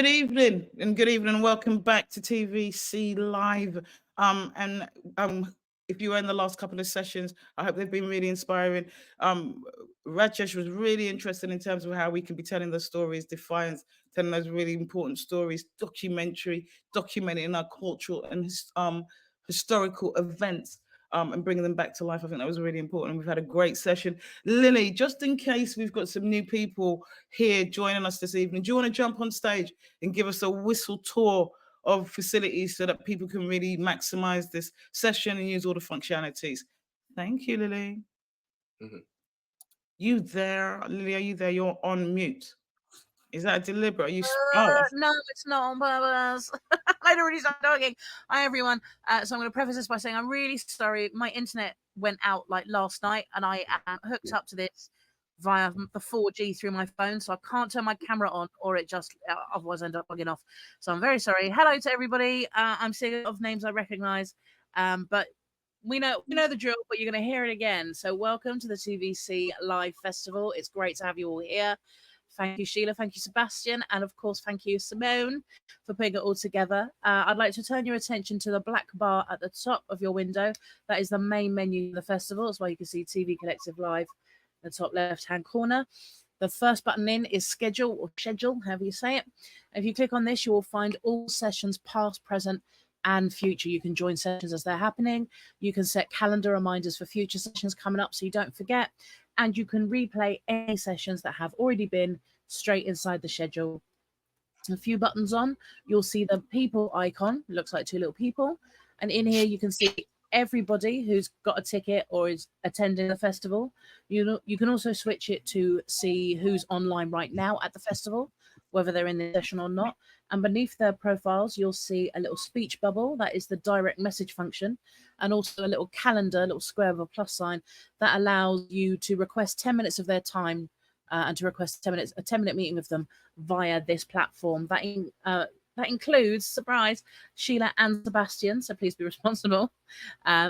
evening and welcome back to TVC Live. And if you were in the last couple of sessions, I hope they've been really inspiring. Rajesh was really interested in terms of how we can be telling the stories, Defiance, telling those really important stories, documenting our cultural and historical events. And bringing them back to life. I think that was really important. We've had a great session. Lily, just in case we've got some new people here joining us this evening, do you want to jump on stage and give us a whistle tour of facilities so that people can really maximize this session and use all the functionalities? Thank you, Lily. Mm-hmm. You there, Lily? Are you there? You're on mute. Is that deliberate? Are you? No, it's not on purpose. I'd already started talking. Hi, everyone. So I'm going to preface this by saying I'm really sorry. My internet went out like last night, and I am hooked up to this via the 4G through my phone, so I can't turn my camera on, or it just otherwise end up bugging off. So I'm very sorry. Hello to everybody. I'm seeing a lot of names I recognise, but we know the drill. But you're going to hear it again. So welcome to the TVC Live Festival. It's great to have you all here. Thank you, Sheila. Thank you, Sebastian. And of course, thank you, Simone, for putting it all together. I'd like to turn your attention to the black bar at the top of your window. That is the main menu of the festival. That's why you can see TV Collective Live in the top left-hand corner. The first button in is schedule, or schedule, however you say it. If you click on this, you will find all sessions past, present, and future. You can join sessions as they're happening. You can set calendar reminders for future sessions coming up so you don't forget. And you can replay any sessions that have already been straight inside the schedule. A few buttons on, you'll see the people icon. It looks like two little people. And in here, you can see everybody who's got a ticket or is attending the festival. You can also switch it to see who's online right now at the festival, whether they're in the session or not. And beneath their profiles, you'll see a little speech bubble. That is the direct message function. And also a little calendar, a little square with a plus sign that allows you to request 10 minutes of their time and to request a 10-minute meeting with them via this platform. That includes, surprise, Sheila and Sebastian, so please be responsible.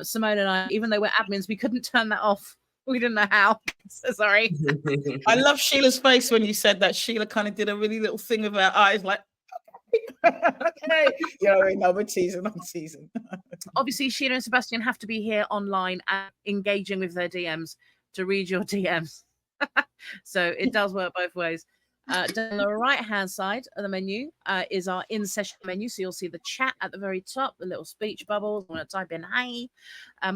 Simone and I, even though we're admins, we couldn't turn that off. We didn't know how. So sorry. I love Sheila's face when you said that. Sheila kind of did a really little thing with her eyes, like, okay. No, we're teasing. I'm teasing. Obviously, Sheila and Sebastian have to be here online and engaging with their DMs to read your DMs. So it does work both ways. Down the right-hand side of the menu is our in-session menu. So you'll see the chat at the very top, the little speech bubbles. I'm going to type in, hey.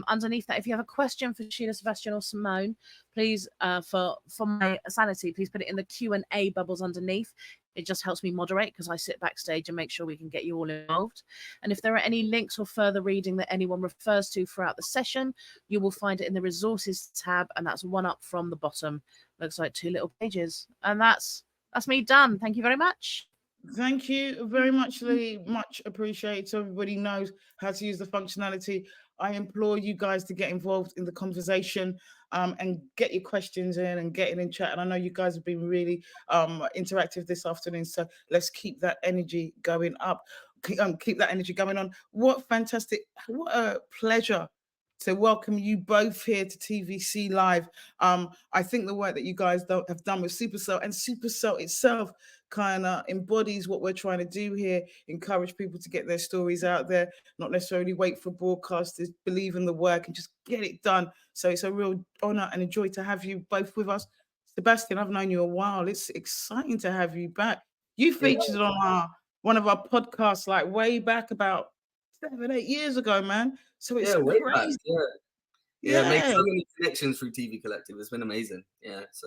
Underneath that, if you have a question for Sheila, Sebastian, or Simone, please, for my sanity, please put it in the Q&A bubbles underneath. It just helps me moderate because I sit backstage and make sure we can get you all involved. And if there are any links or further reading that anyone refers to throughout the session, you will find it in the resources tab, and that's one up from the bottom. Looks like two little pages. And that's me done. Thank you very much. Thank you very much, Lily. Much appreciated. So everybody knows how to use the functionality. I implore you guys to get involved in the conversation and get your questions in and get in chat. And I know you guys have been really interactive this afternoon. So let's keep that energy going up. Keep that energy going on. What fantastic, what a pleasure to welcome you both here to TVC Live. I think the work that you guys have done with Supacell and Supacell itself kind of embodies what we're trying to do here, encourage people to get their stories out there, not necessarily wait for broadcasters, believe in the work and just get it done. So it's a real honor and a joy to have you both with us. Sebastian, I've known you a while. It's exciting to have you back. You featured on one of our podcasts like way back about 7-8 years ago, man. So it's crazy. Make so many connections through TV Collective. It's been amazing.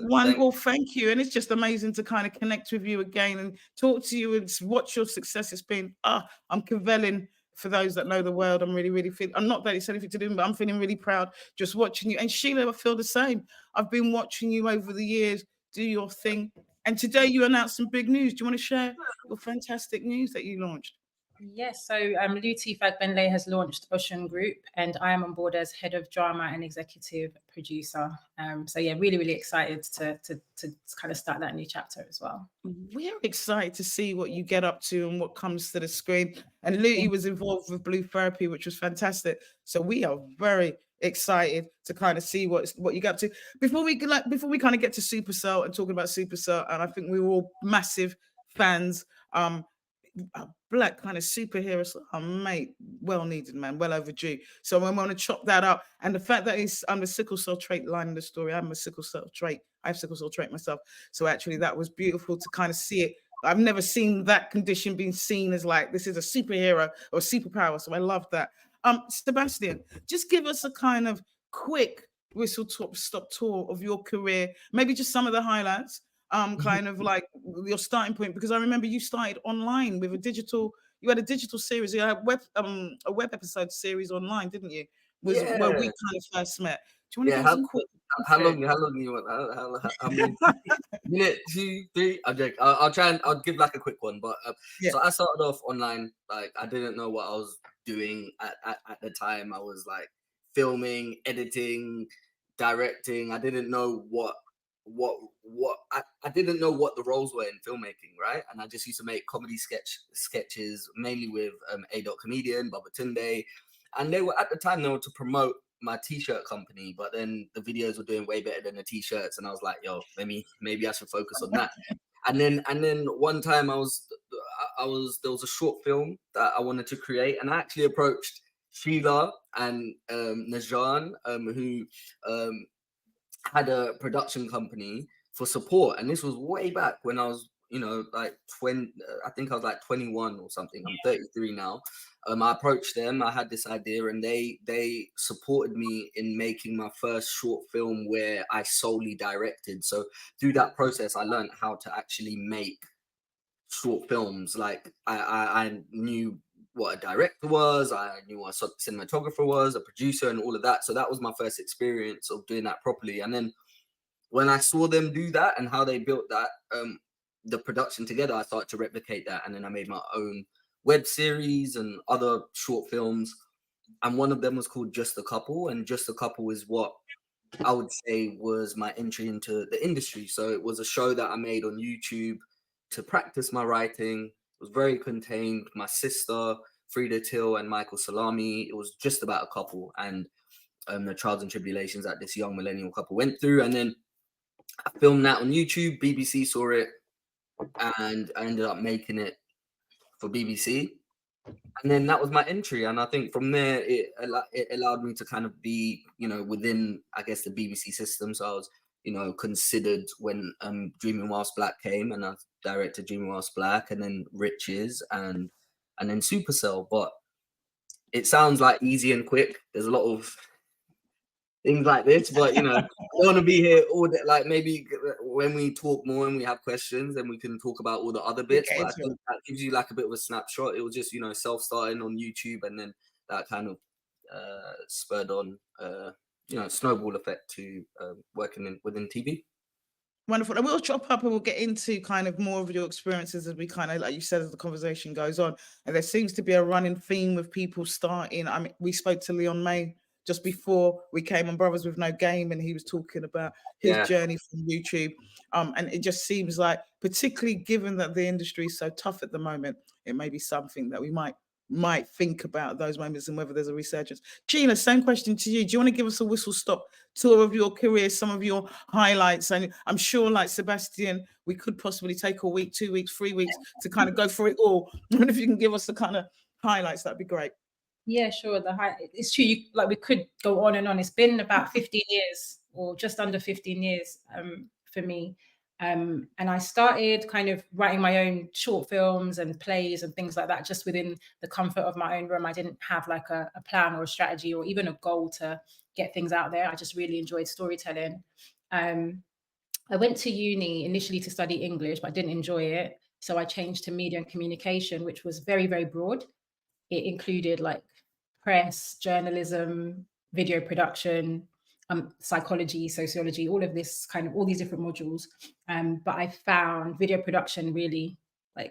Well, thank you. And it's just amazing to kind of connect with you again and talk to you and watch your success. It's been, I'm cavelling for those that know the world. I'm really, really feeling, I'm not that it's anything to do, but I'm feeling really proud just watching you. And Sheila, I feel the same. I've been watching you over the years do your thing. And today you announced some big news. Do you want to share your fantastic news that you launched? Yes, so Luti Fagbenle has launched Ocean Group, and I am on board as head of drama and executive producer. Really, really excited to kind of start that new chapter as well. We're excited to see what you get up to and what comes to the screen. And Luti was involved with Blue Therapy, which was fantastic. So we are very excited to kind of see what you get up to. Before we kind of get to Supacell and talking about Supacell, and I think we were all massive fans. black kind of superhero. Oh, mate, well needed, man, well overdue. So I want to chop that up. And the fact that I'm the sickle cell trait line in the story. I'm a sickle cell trait. I have sickle cell trait myself. So actually, that was beautiful to kind of see it. I've never seen that condition being seen as like this is a superhero or a superpower. So I love that. Sebastian, just give us a kind of quick whistle stop tour of your career. Maybe just some of the highlights. Kind of like your starting point, because I remember you started online with you had a digital series, you had a web episode series online, didn't you? Was where we kind of first met. Do you want to give us a quick? How long do you want? How many? Minute, 2, 3. I'll try and I'll give like a quick one. But so I started off online. Like I didn't know what I was doing at the time. I was like filming, editing, directing. I didn't know what I didn't know what the roles were in filmmaking, right? And I just used to make comedy sketches mainly with A. Comedian, Babatunde, and they were at the time they were to promote my t-shirt company, but then the videos were doing way better than the t-shirts, and I was like, yo, maybe I should focus on that. And then one time there was a short film that I wanted to create, and I actually approached Sheila and Najan, who had a production company for support, and this was way back when I was, like 20. I think I was like 21 or something. I'm 33 now. I approached them. I had this idea, and they supported me in making my first short film where I solely directed. So through that process, I learned how to actually make short films. Like I knew what a director was, I knew what a cinematographer was, a producer, and all of that. So that was my first experience of doing that properly. And then when I saw them do that and how they built that, the production together, I started to replicate that. And then I made my own web series and other short films. And one of them was called Just a Couple. And Just a Couple is what I would say was my entry into the industry. So it was a show that I made on YouTube to practice my writing. It was very contained. My sister, Frida Thiel, and Michael Salami. It was just about a couple and the trials and tribulations that this young millennial couple went through. And then I filmed that on YouTube. BBC saw it, and I ended up making it for BBC. And then that was my entry. And I think from there, it allowed me to kind of be, within, I guess, the BBC system. So I was, considered when Dreaming Whilst Black came, and I directed Dreaming Whilst Black, and then Riches, and then Supacell. But it sounds like easy and quick. There's a lot of things like this, but I don't want to be here all day. Like maybe when we talk more and we have questions, then we can talk about all the other bits. But I think that gives you like a bit of a snapshot. It was just self-starting on YouTube, and then that kind of spurred on snowball effect to working within TV. Wonderful. And we'll chop up and we'll get into kind of more of your experiences as we kind of, like you said, as the conversation goes on. And there seems to be a running theme of people starting. I mean, we spoke to Leon May just before we came on Brothers with No Game, and he was talking about his journey from YouTube. And it just seems like, particularly given that the industry is so tough at the moment, it may be something that we might think about those moments and whether there's a resurgence. Sheila, same question to you. Do you want to give us a whistle-stop tour of your career, some of your highlights? And I'm sure, like Sebastian, we could possibly take a week, 2 weeks, 3 weeks to kind of go through it all. And if you can give us the kind of highlights, that'd be great. Yeah, sure. It's true. We could go on and on. It's been about 15 years or just under 15 years for me. And I started kind of writing my own short films and plays and things like that, just within the comfort of my own room. I didn't have like a plan or a strategy or even a goal to get things out there. I just really enjoyed storytelling. I went to uni initially to study English, but I didn't enjoy it. So I changed to media and communication, which was very, very broad. It included like press, journalism, video production, psychology, sociology, all of this all these different modules. But I found video production really, I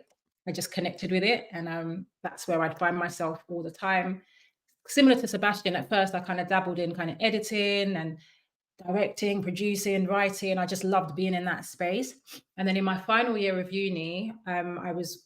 just connected with it. And that's where I'd find myself all the time. Similar to Sebastian, at first I kind of dabbled in kind of editing and directing, producing, writing. I just loved being in that space. And then in my final year of uni, I was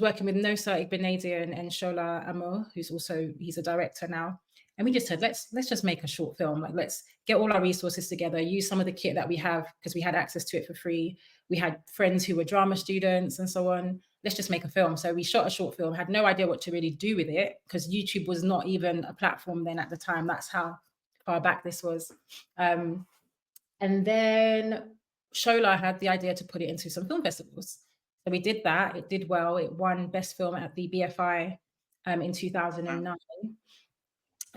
working with Nosa Igbenadian and Shola Amo, he's a director now. And we just said, let's just make a short film. Like, let's get all our resources together, use some of the kit that we have, because we had access to it for free. We had friends who were drama students and so on. Let's just make a film. So we shot a short film, had no idea what to really do with it, because YouTube was not even a platform then at the time. That's how far back this was. And then Sheila had the idea to put it into some film festivals. So we did that. It did well. It won Best Film at the BFI in 2009.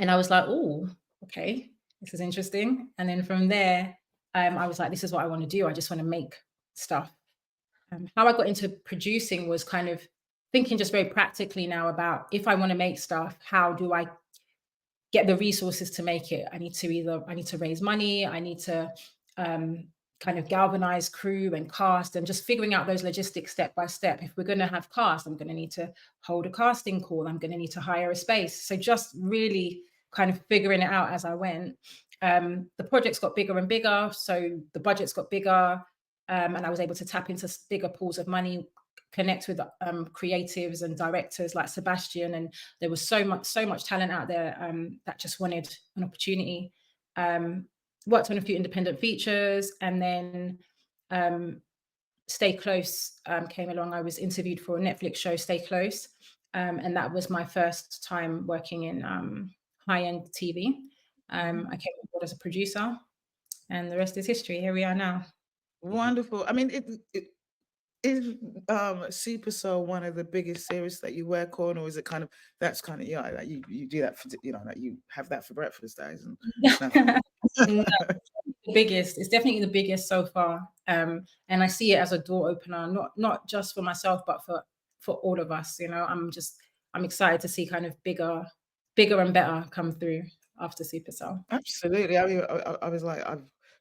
And I was like, oh, okay, this is interesting. And then from there, I was like, this is what I want to do. I just want to make stuff. How I got into producing was kind of thinking just very practically now about, if I want to make stuff, how do I get the resources to make it? I need to raise money. I need to kind of galvanize crew and cast, and just figuring out those logistics step by step. If we're going to have cast, I'm going to need to hold a casting call. I'm going to need to hire a space. So just really kind of figuring it out as I went. The projects got bigger and bigger, so the budgets got bigger, and I was able to tap into bigger pools of money, connect with creatives and directors like Sebastian, and there was so much talent out there that just wanted an opportunity. Worked on a few independent features, and then Stay Close came along. I was interviewed for a Netflix show, Stay Close, and that was my first time working in high-end TV. I came on board as a producer, and the rest is history. Here we are now. Wonderful. I mean, is Supacell one of the biggest series that you work on, or is it kind of that you do that for, that you have that for breakfast days and No, the biggest. It's definitely the biggest so far, and I see it as a door opener, not just for myself, but for all of us. I'm excited to see kind of bigger and better come through after Supacell. Absolutely. I mean, I was like,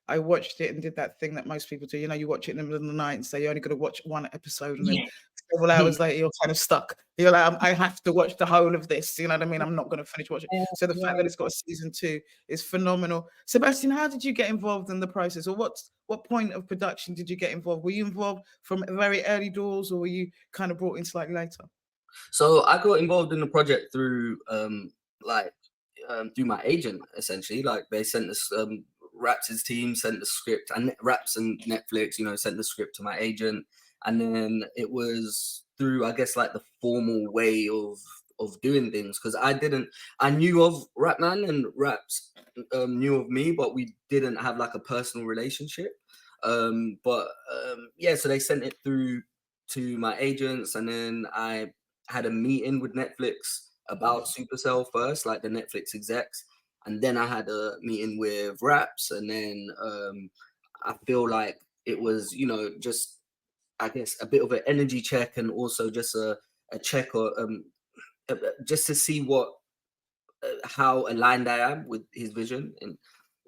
I watched it and did that thing that most people do. You watch it in the middle of the night and say you're only going to watch one episode, and then several hours later you're kind of stuck. You're like, I have to watch the whole of this. You know what I mean? I'm not going to finish watching. So the fact that it's got a season 2 is phenomenal. Sebastian, how did you get involved in the process, or what point of production did you get involved? Were you involved from very early doors, or were you kind of brought in slightly later? So I got involved in the project through through my agent, essentially. Like, they sent us Raps' team sent the script, and Raps and Netflix, sent the script to my agent, and then it was through, I guess, like the formal way of doing things, because I knew of Rapman, and Raps knew of me, but we didn't have like a personal relationship. So they sent it through to my agents, and then I had a meeting with Netflix about Supacell first, like the Netflix execs. And then I had a meeting with Raps, and then I feel like it was, just, I guess, a bit of an energy check, and also just a check, or just to see how aligned I am with his vision.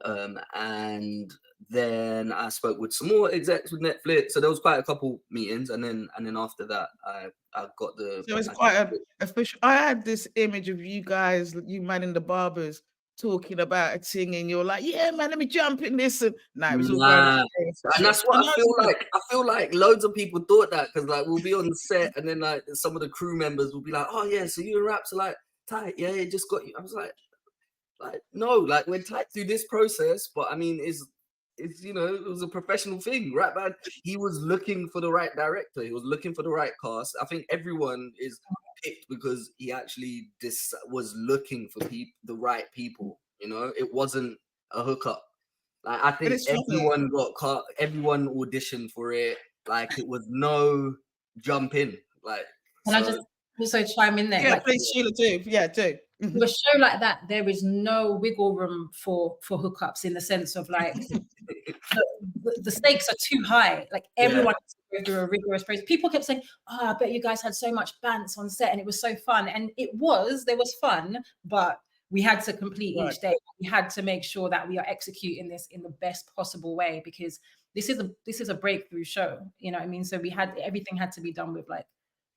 And then I spoke with some more execs with Netflix. So there was quite a couple meetings, and then after that, I got the. So it's quite official. I had this image of you guys, you man in the barbers, talking about a thing, and you're like, yeah, man, let me jump in this. And it was all and that's what I feel like. I feel like loads of people thought that, because like we'll be on the set, and then like some of the crew members will be like, oh yeah, so you and Raps are like tight, yeah, it just got you. I was like no, like we're tight through this process, but I mean, it's it was a professional thing. Rapman, he was looking for the right director, he was looking for the right cast. I think everyone is picked because he actually was looking for the right people. It wasn't a hookup. Like, I think everyone everyone auditioned for it. Like, it was no jump in. Like, can I just also chime in there? Yeah, please, Sheila, do. Yeah, do. With a show like that, there is no wiggle room for hookups, in the sense of like the stakes are too high. Like, everyone has to go through a rigorous process. People kept saying, "Oh, I bet you guys had so much bants on set, and it was so fun." And there was fun, but we had to complete each day. We had to make sure that we are executing this in the best possible way, because this is a breakthrough show. You know what I mean? So everything had to be done with like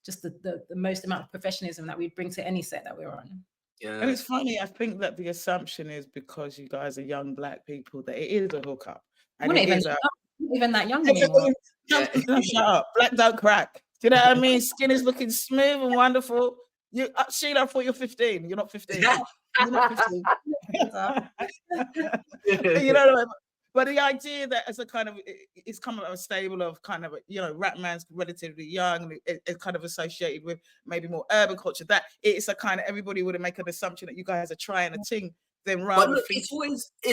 just the most amount of professionalism that we'd bring to any set that we were on. Yeah. And it's funny, I think that the assumption is, because you guys are young Black people, that it is a hookup. And we're not even that young anymore. Shut up. Black don't crack. Do you know what I mean? Skin is looking smooth and wonderful. Sheila, I thought you're 15. You're not 15. You're not 15. You know, but the idea that as a kind of, it's kind of a stable of kind of, you know, rap man's relatively young, it's kind of associated with maybe more urban culture, that it's a kind of, everybody would make an assumption that you guys are trying a thing, then rather. But look, it's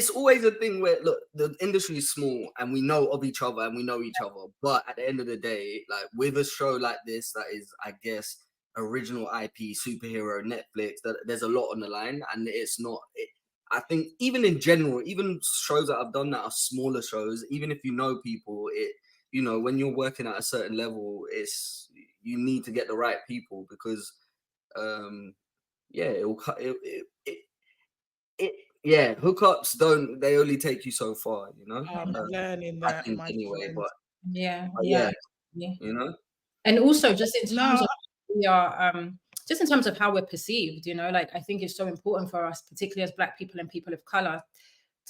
always a thing where, look, the industry is small and we know of each other and we know each other. But at the end of the day, like with a show like this, that is, I guess, original IP, superhero, Netflix, that there's a lot on the line, and it's not. I think even in general, even shows that I've done that are smaller shows, even if you know people, you know, when you're working at a certain level, you need to get the right people, because hookups they only take you so far, you know. I'm learning that, I think anyway, but yeah, you know. And also just in terms of we are just in terms of how we're perceived, you know, like I think it's so important for us, particularly as Black people and people of color,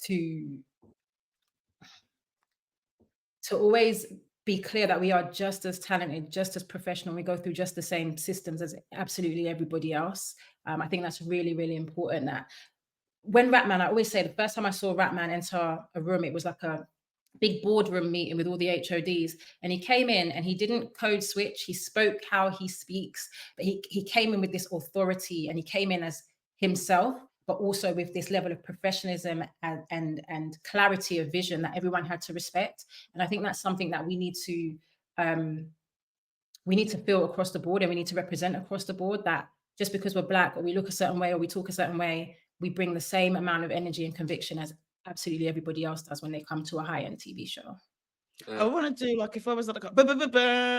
to always be clear that we are just as talented, just as professional. We go through just the same systems as absolutely everybody else. I think that's really, really important. That when Ratman, I always say the first time I saw Ratman enter a room, it was like a big boardroom meeting with all the HODs, and he came in and he didn't code switch. He spoke how he speaks, but he came in with this authority, and he came in as himself, but also with this level of professionalism and clarity of vision that everyone had to respect. And I think that's something that we need to feel across the board, and we need to represent across the board, that just because we're Black or we look a certain way or we talk a certain way, we bring the same amount of energy and conviction as absolutely everybody else does when they come to a high-end TV show. I want to do, like, if I was like, I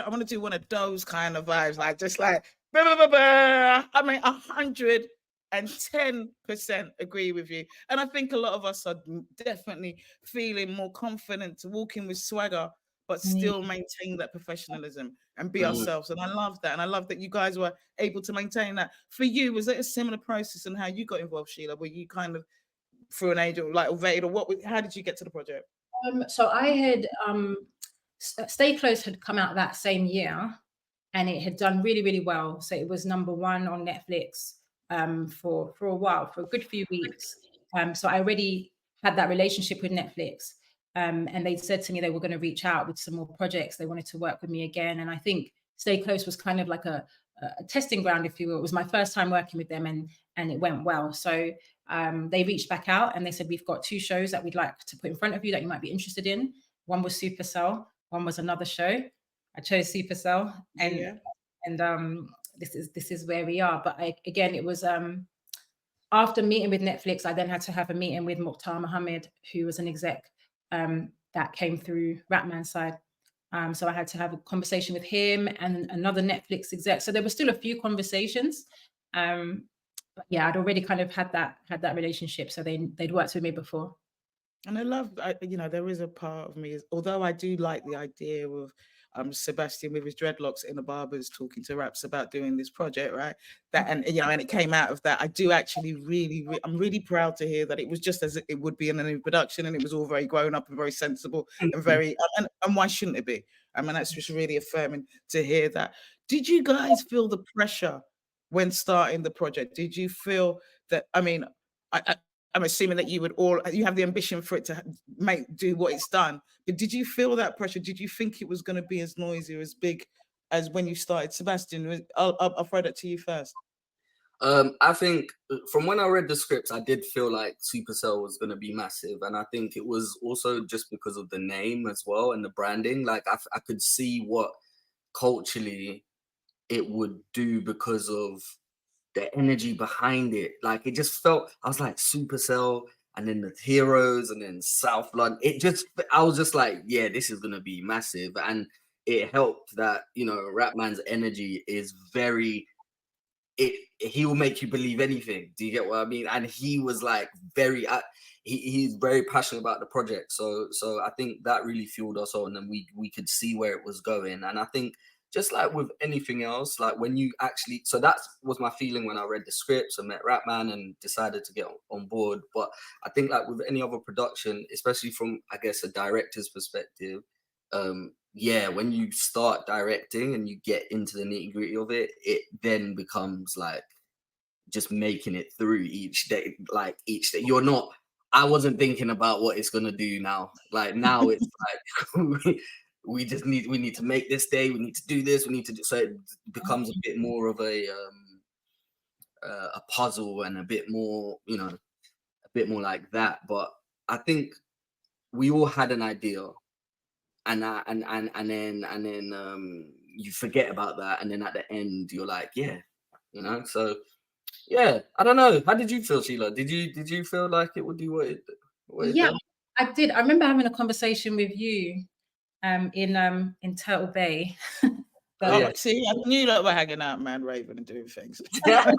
want to do one of those kind of vibes, like just like, I mean, 110% agree with you. And I think a lot of us are definitely feeling more confident to walk in with swagger, but still maintain that professionalism and be ourselves. And I love that. And I love that you guys were able to maintain that. For you, was it a similar process in how you got involved, Sheila? Were you kind of through an agent, like Ovade, or how did you get to the project? So I had Stay Close had come out that same year, and it had done really, really well. So it was #1 on Netflix for a while, for a good few weeks. So I already had that relationship with Netflix, and they said to me they were going to reach out with some more projects. They wanted to work with me again, and I think Stay Close was kind of like a testing ground, if you will. It was my first time working with them, and it went well. So they reached back out and they said, we've got 2 shows that we'd like to put in front of you that you might be interested in. One was Supacell, one was another show. I chose Supacell, and this is where we are. But again, it was after meeting with Netflix, I then had to have a meeting with Mukhtar Mohammed, who was an exec that came through Ratman's side. So I had to have a conversation with him and another Netflix exec. So there were still a few conversations. But yeah, I'd already kind of had that relationship. So they'd worked with me before. And I love, you know, there is a part of me, although I do like the idea of Sebastian with his dreadlocks in the barbers talking to Raps about doing this project, right? That, and you know, and it came out of that. I do actually I'm really proud to hear that it was just as it would be in a new production, and it was all very grown up and very sensible and very, and why shouldn't it be? I mean, that's just really affirming to hear that. Did you guys feel the pressure when starting the project? Did you feel that, I mean, I'm assuming that you have the ambition for it to do what it's done. But did you feel that pressure? Did you think it was going to be as noisy or as big as when you started? Sebastian, I'll throw that to you first. I think from when I read the scripts, I did feel like Supacell was going to be massive. And I think it was also just because of the name as well and the branding. Like I could see what culturally it would do because of the energy behind it. Like it just felt, I was like Supacell, and then the Heroes, and then South London. I was just like, yeah, this is gonna be massive. And it helped that, you know, Rapman's energy is very, he will make you believe anything. Do you get what I mean? And he was like he's very passionate about the project. So I think that really fueled us on, and we could see where it was going. And I think, just like with anything else, like when you actually, so that was my feeling when I read the scripts and met Ratman and decided to get on board. But I think like with any other production, especially from, I guess, a director's perspective, when you start directing and you get into the nitty gritty of it, it then becomes like just making it through each day. Like each day, I wasn't thinking about what it's gonna do now. Like now it's like we need to make this day. We need to do this. We need to do, so it becomes a bit more of a puzzle and a bit more, like that. But I think we all had an idea, and then you forget about that, and then at the end you're like, yeah, So yeah, I don't know. How did you feel, Sheila? Did you feel like it would do what it Yeah, done? I did. I remember having a conversation with you in Turtle Bay. See, I knew that we're hanging out, man, raving and doing things. I'm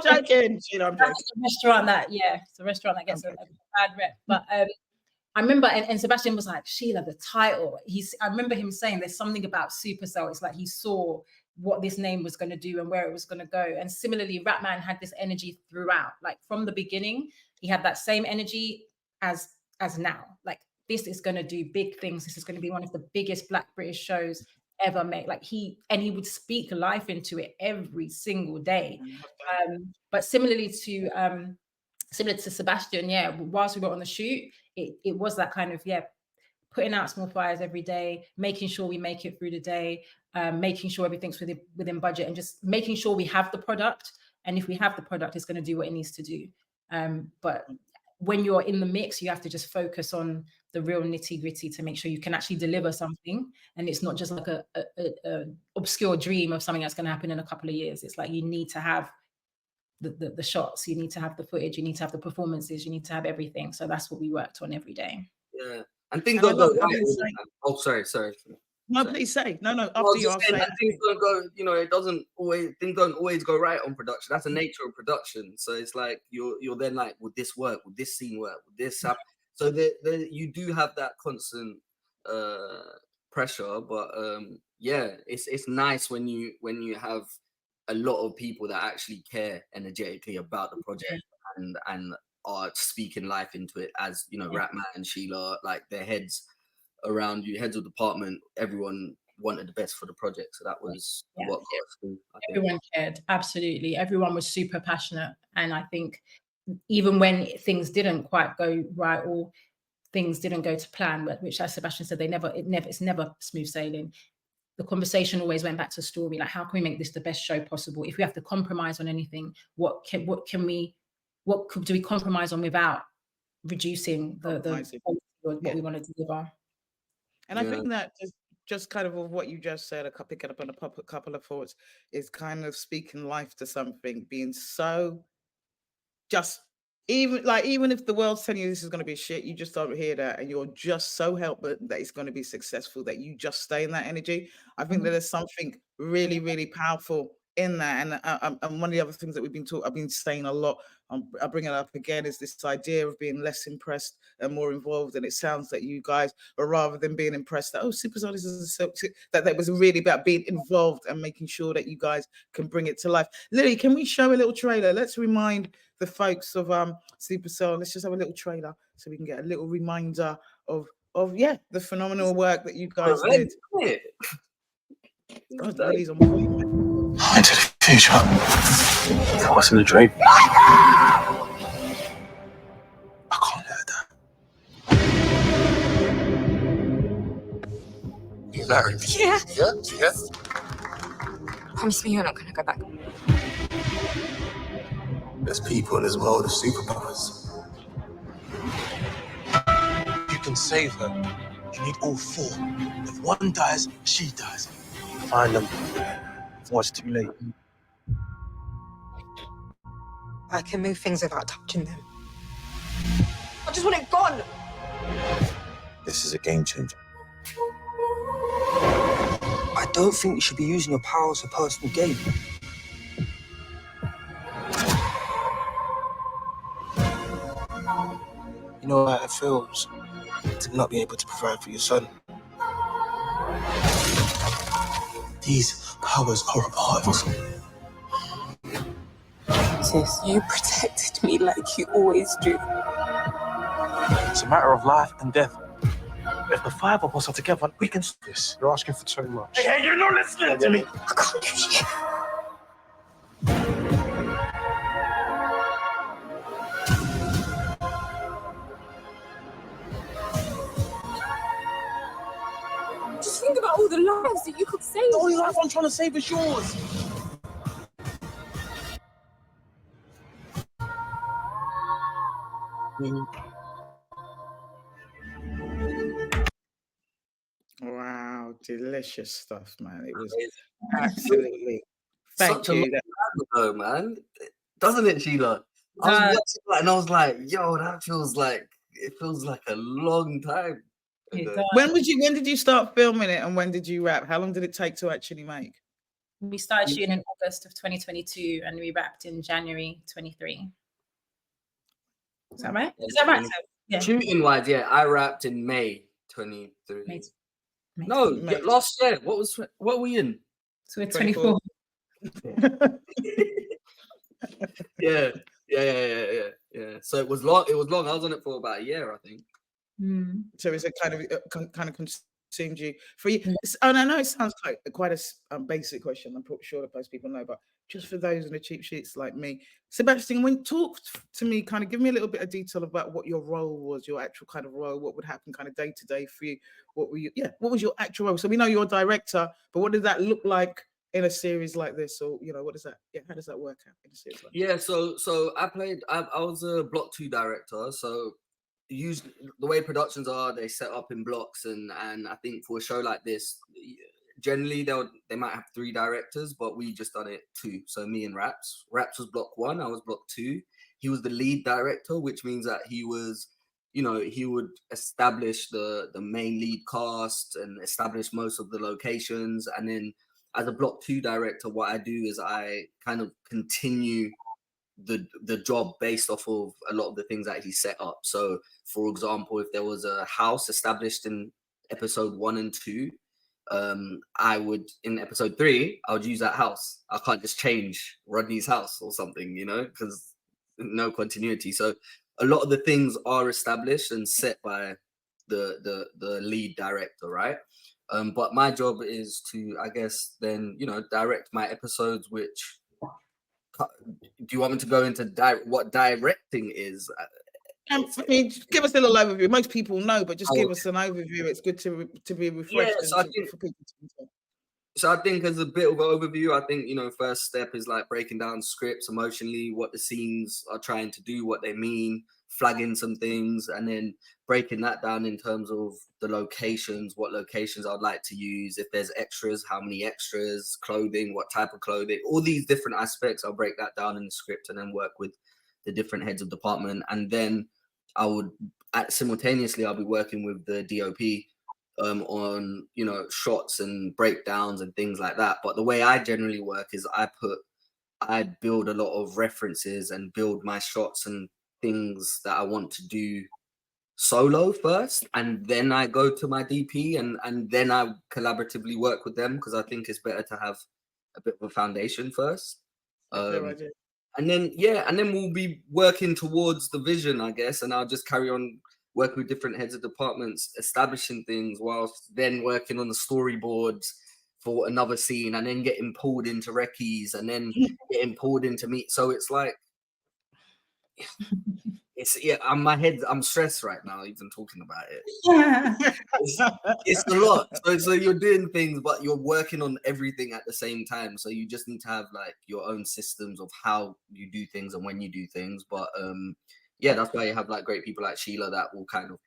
joking. Sheila, I'm joking. That's a restaurant it's a restaurant that gets a bad rep. But I remember, and Sebastian was like, Sheila, the title. I remember him saying there's something about Supacell. It's like he saw what this name was going to do and where it was going to go. And similarly, Ratman had this energy throughout. Like from the beginning, he had that same energy as now. Like this is going to do big things. This is going to be one of the biggest Black British shows ever made. Like he would speak life into it every single day. But similar to Sebastian, whilst we were on the shoot, it was that kind of putting out small fires every day, making sure we make it through the day, making sure everything's within budget, and just making sure we have the product. And if we have the product, it's going to do what it needs to do. But when you're in the mix, you have to just focus on the real nitty gritty to make sure you can actually deliver something, and it's not just like a obscure dream of something that's going to happen in a couple of years. It's like you need to have the shots, you need to have the footage, you need to have the performances, you need to have everything. So that's what we worked on every day. Yeah, and things don't go right. Oh, sorry. No, please say. No. After you, I'll say. Things don't go. Things don't always go right on production. That's the nature of production. So it's like you're then like, would this work? Would this scene work? Would this happen? So you do have that constant pressure. But it's nice when you have a lot of people that actually care energetically about the project and are speaking life into it, as Ratman and Sheila, like their heads around you, heads of department, everyone wanted the best for the project. So that was what got us through. Everyone cared, absolutely. Everyone was super passionate, and I think even when things didn't quite go right or things didn't go to plan, which as Sebastian said, it's never smooth sailing. The conversation always went back to story, like how can we make this the best show possible? If we have to compromise on anything, what do we compromise on without reducing what we want to deliver? And I think that just kind of what you just said, picking up on a couple of thoughts, is kind of speaking life to something, being so just, even if the world's telling you this is going to be shit, you just don't hear that, and you're just so helpful that it's going to be successful, that you just stay in that energy. I think that there's something really, really powerful in that. And one of the other things that I've been saying a lot, I bring it up again, is this idea of being less impressed and more involved. And it sounds that you guys are, rather than being impressed that Supacell is that was really about being involved and making sure that you guys can bring it to life. Lily, can we show a little trailer? Let's remind the folks of Supacell. Let's just have a little trailer so we can get a little reminder of the phenomenal work that you guys did. Lily's on point. Into the future. What's in the dream? I can't let that. You married? Yeah. Yeah? Promise me you're not going to go back. There's people in this world of superpowers. You can save her. You need all four. If one dies, she dies. Find them before it's too late. I can move things without touching them. I just want it gone. This is a game changer. I don't think you should be using your power as a personal gain. You know how it feels to not be able to provide for your son. These powers are a part of us. Sis, you protected me like you always do. It's a matter of life and death. If the five of us are together, we can stop this. You're asking for too much. Hey, you're not listening to me. I can't do shit. the lives that you could save. The only life I'm trying to save is yours. Wow, delicious stuff, man. It was Amazing. absolutely. Thank Such a long you. time ago, man. Doesn't it, Sheila? I was watching that and I was like, yo, that feels like a long time ago. When did you start filming it and when did you wrap? How long did it take to actually make? We started shooting in August of 2022 and we wrapped in January 23. Is that right? Is that right? Yeah. Shooting wise, yeah, I wrapped in May 23. May No, May. last year. What were we in? So we're 24. Yeah. So it was long. I was on it for about a year, I think. So is it kind of consumed you for you? And I know it sounds like quite a basic question. I'm sure that most people know, but just for those in the cheap sheets like me, Sebastian, when talk to me, kind of give me a little bit of detail about what your role was, your actual kind of role, what would happen kind of day to day for you. What was your actual role? So we know you're a director, but what did that look like in a series like this? Or what does that? Yeah, how does that work out in a series like this? So I was a block 2 director. So usually the way productions are, they set up in blocks, and I think for a show like this, generally they might have 3 directors, but we just done it 2. So me and Raps was block 1, I was block 2. He was the lead director, which means that he was, he would establish the main lead cast and establish most of the locations. And then as a block 2 director, what I do is I kind of continue the job based off of a lot of the things that he set up. So for example, if there was a house established in episode 1 and 2, I would, in episode 3, I would use that house. I can't just change Rodney's house or something, because no continuity. So a lot of the things are established and set by the lead director, right? But my job is to, I guess, then direct my episodes. Which, do you want me to go into what directing is? I mean, give us a little overview. Most people know, but just give us an overview. It's good to be refreshed. So I think as a bit of an overview, I think, first step is like breaking down scripts emotionally, what the scenes are trying to do, what they mean, flagging some things, and then breaking that down in terms of the locations, what locations I'd like to use, if there's extras, how many extras, clothing, what type of clothing, all these different aspects. I'll break that down in the script and then work with the different heads of department. And then I would simultaneously, I'll be working with the DOP on shots and breakdowns and things like that. But the way I generally work is I build a lot of references and build my shots and things that I want to do solo first, and then I go to my DP and then I collaboratively work with them, because I think it's better to have a bit of a foundation first. And then we'll be working towards the vision, I guess, and I'll just carry on working with different heads of departments, establishing things, whilst then working on the storyboards for another scene, and then getting pulled into recce's, and then getting pulled into meet. So it's like, I'm stressed right now even talking about it. It's a lot. So you're doing things, but you're working on everything at the same time. So you just need to have like your own systems of how you do things and when you do things. But that's why you have like great people like Sheila that will kind of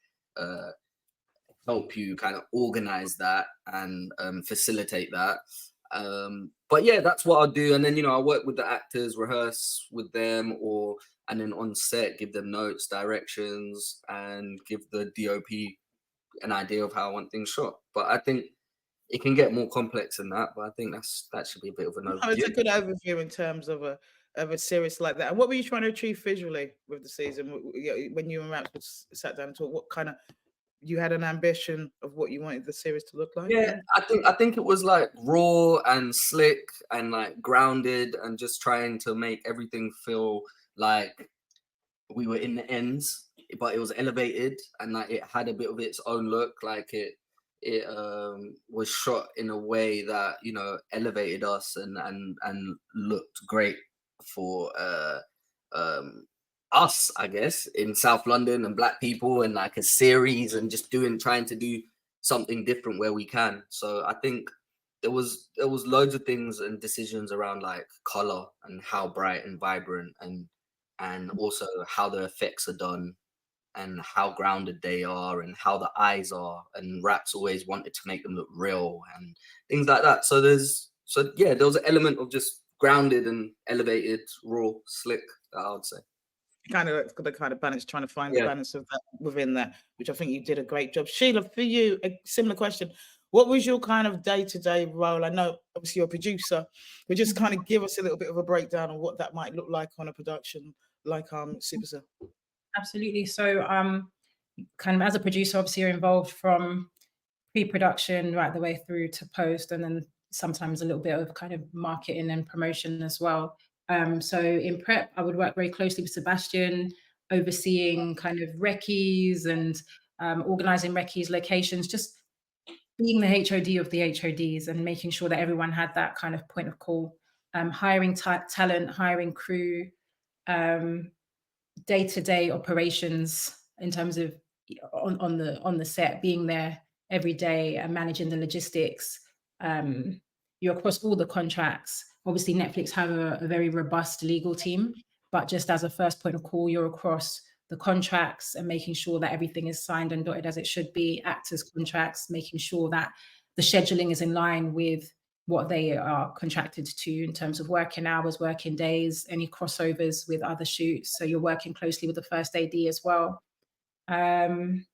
help you kind of organize that and facilitate that. But yeah, that's what I'll do. And then, I work with the actors, rehearse with them, and then on set, give them notes, directions, and give the DOP an idea of how I want things shot. But I think it can get more complex than that. But I think that should be a bit of an overview. It's a good overview in terms of a series like that. And what were you trying to achieve visually with the season? When you and Raps sat down and talked, what kind of, you had an ambition of what you wanted the series to look like? Yeah, I think it was like raw and slick and like grounded, and just trying to make everything feel like we were in the ends, but it was elevated, and like it had a bit of its own look. Like it was shot in a way that elevated us and looked great for us, I guess, in South London and Black people, and like a series, and just trying to do something different where we can. So I think there was loads of things and decisions around like color and how bright and vibrant, and also how the effects are done and how grounded they are and how the eyes are, and Raps always wanted to make them look real and things like that. So there was an element of just grounded and elevated, raw, slick, I would say. Kind of the kind of balance, trying to find the balance of that within that, which I think you did a great job. Sheila, for you, a similar question. What was your kind of day-to-day role? I know obviously you're a producer, but just kind of give us a little bit of a breakdown of what that might look like on a production like Supacell. Absolutely. So kind of as a producer, obviously you're involved from pre-production right the way through to post, and then sometimes a little bit of kind of marketing and promotion as well. So in prep, I would work very closely with Sebastian, overseeing kind of recce's and organizing recce's locations, just being the HOD of the HODs and making sure that everyone had that kind of point of call, hiring talent, hiring crew, day-to-day operations in terms of on the set, being there every day and managing the logistics. You're across all the contracts. Obviously, Netflix have a very robust legal team, but just as a first point of call, you're across the contracts and making sure that everything is signed and dotted as it should be, actors' contracts, making sure that the scheduling is in line with what they are contracted to in terms of working hours, working days, any crossovers with other shoots. So you're working closely with the first AD as well. Problem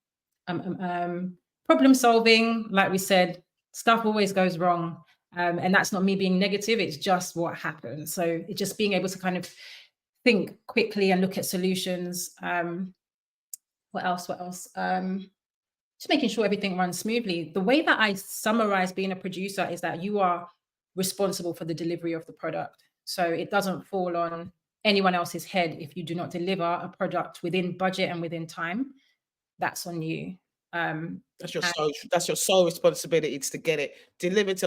solving, like we said, stuff always goes wrong. And that's not me being negative, it's just what happens. So it's just being able to kind of think quickly and look at solutions. What else? Just making sure everything runs smoothly. The way that I summarize being a producer is that you are responsible for the delivery of the product. So it doesn't fall on anyone else's head if you do not deliver a product within budget and within time. That's on you. That's your sole responsibility. It's to get it delivered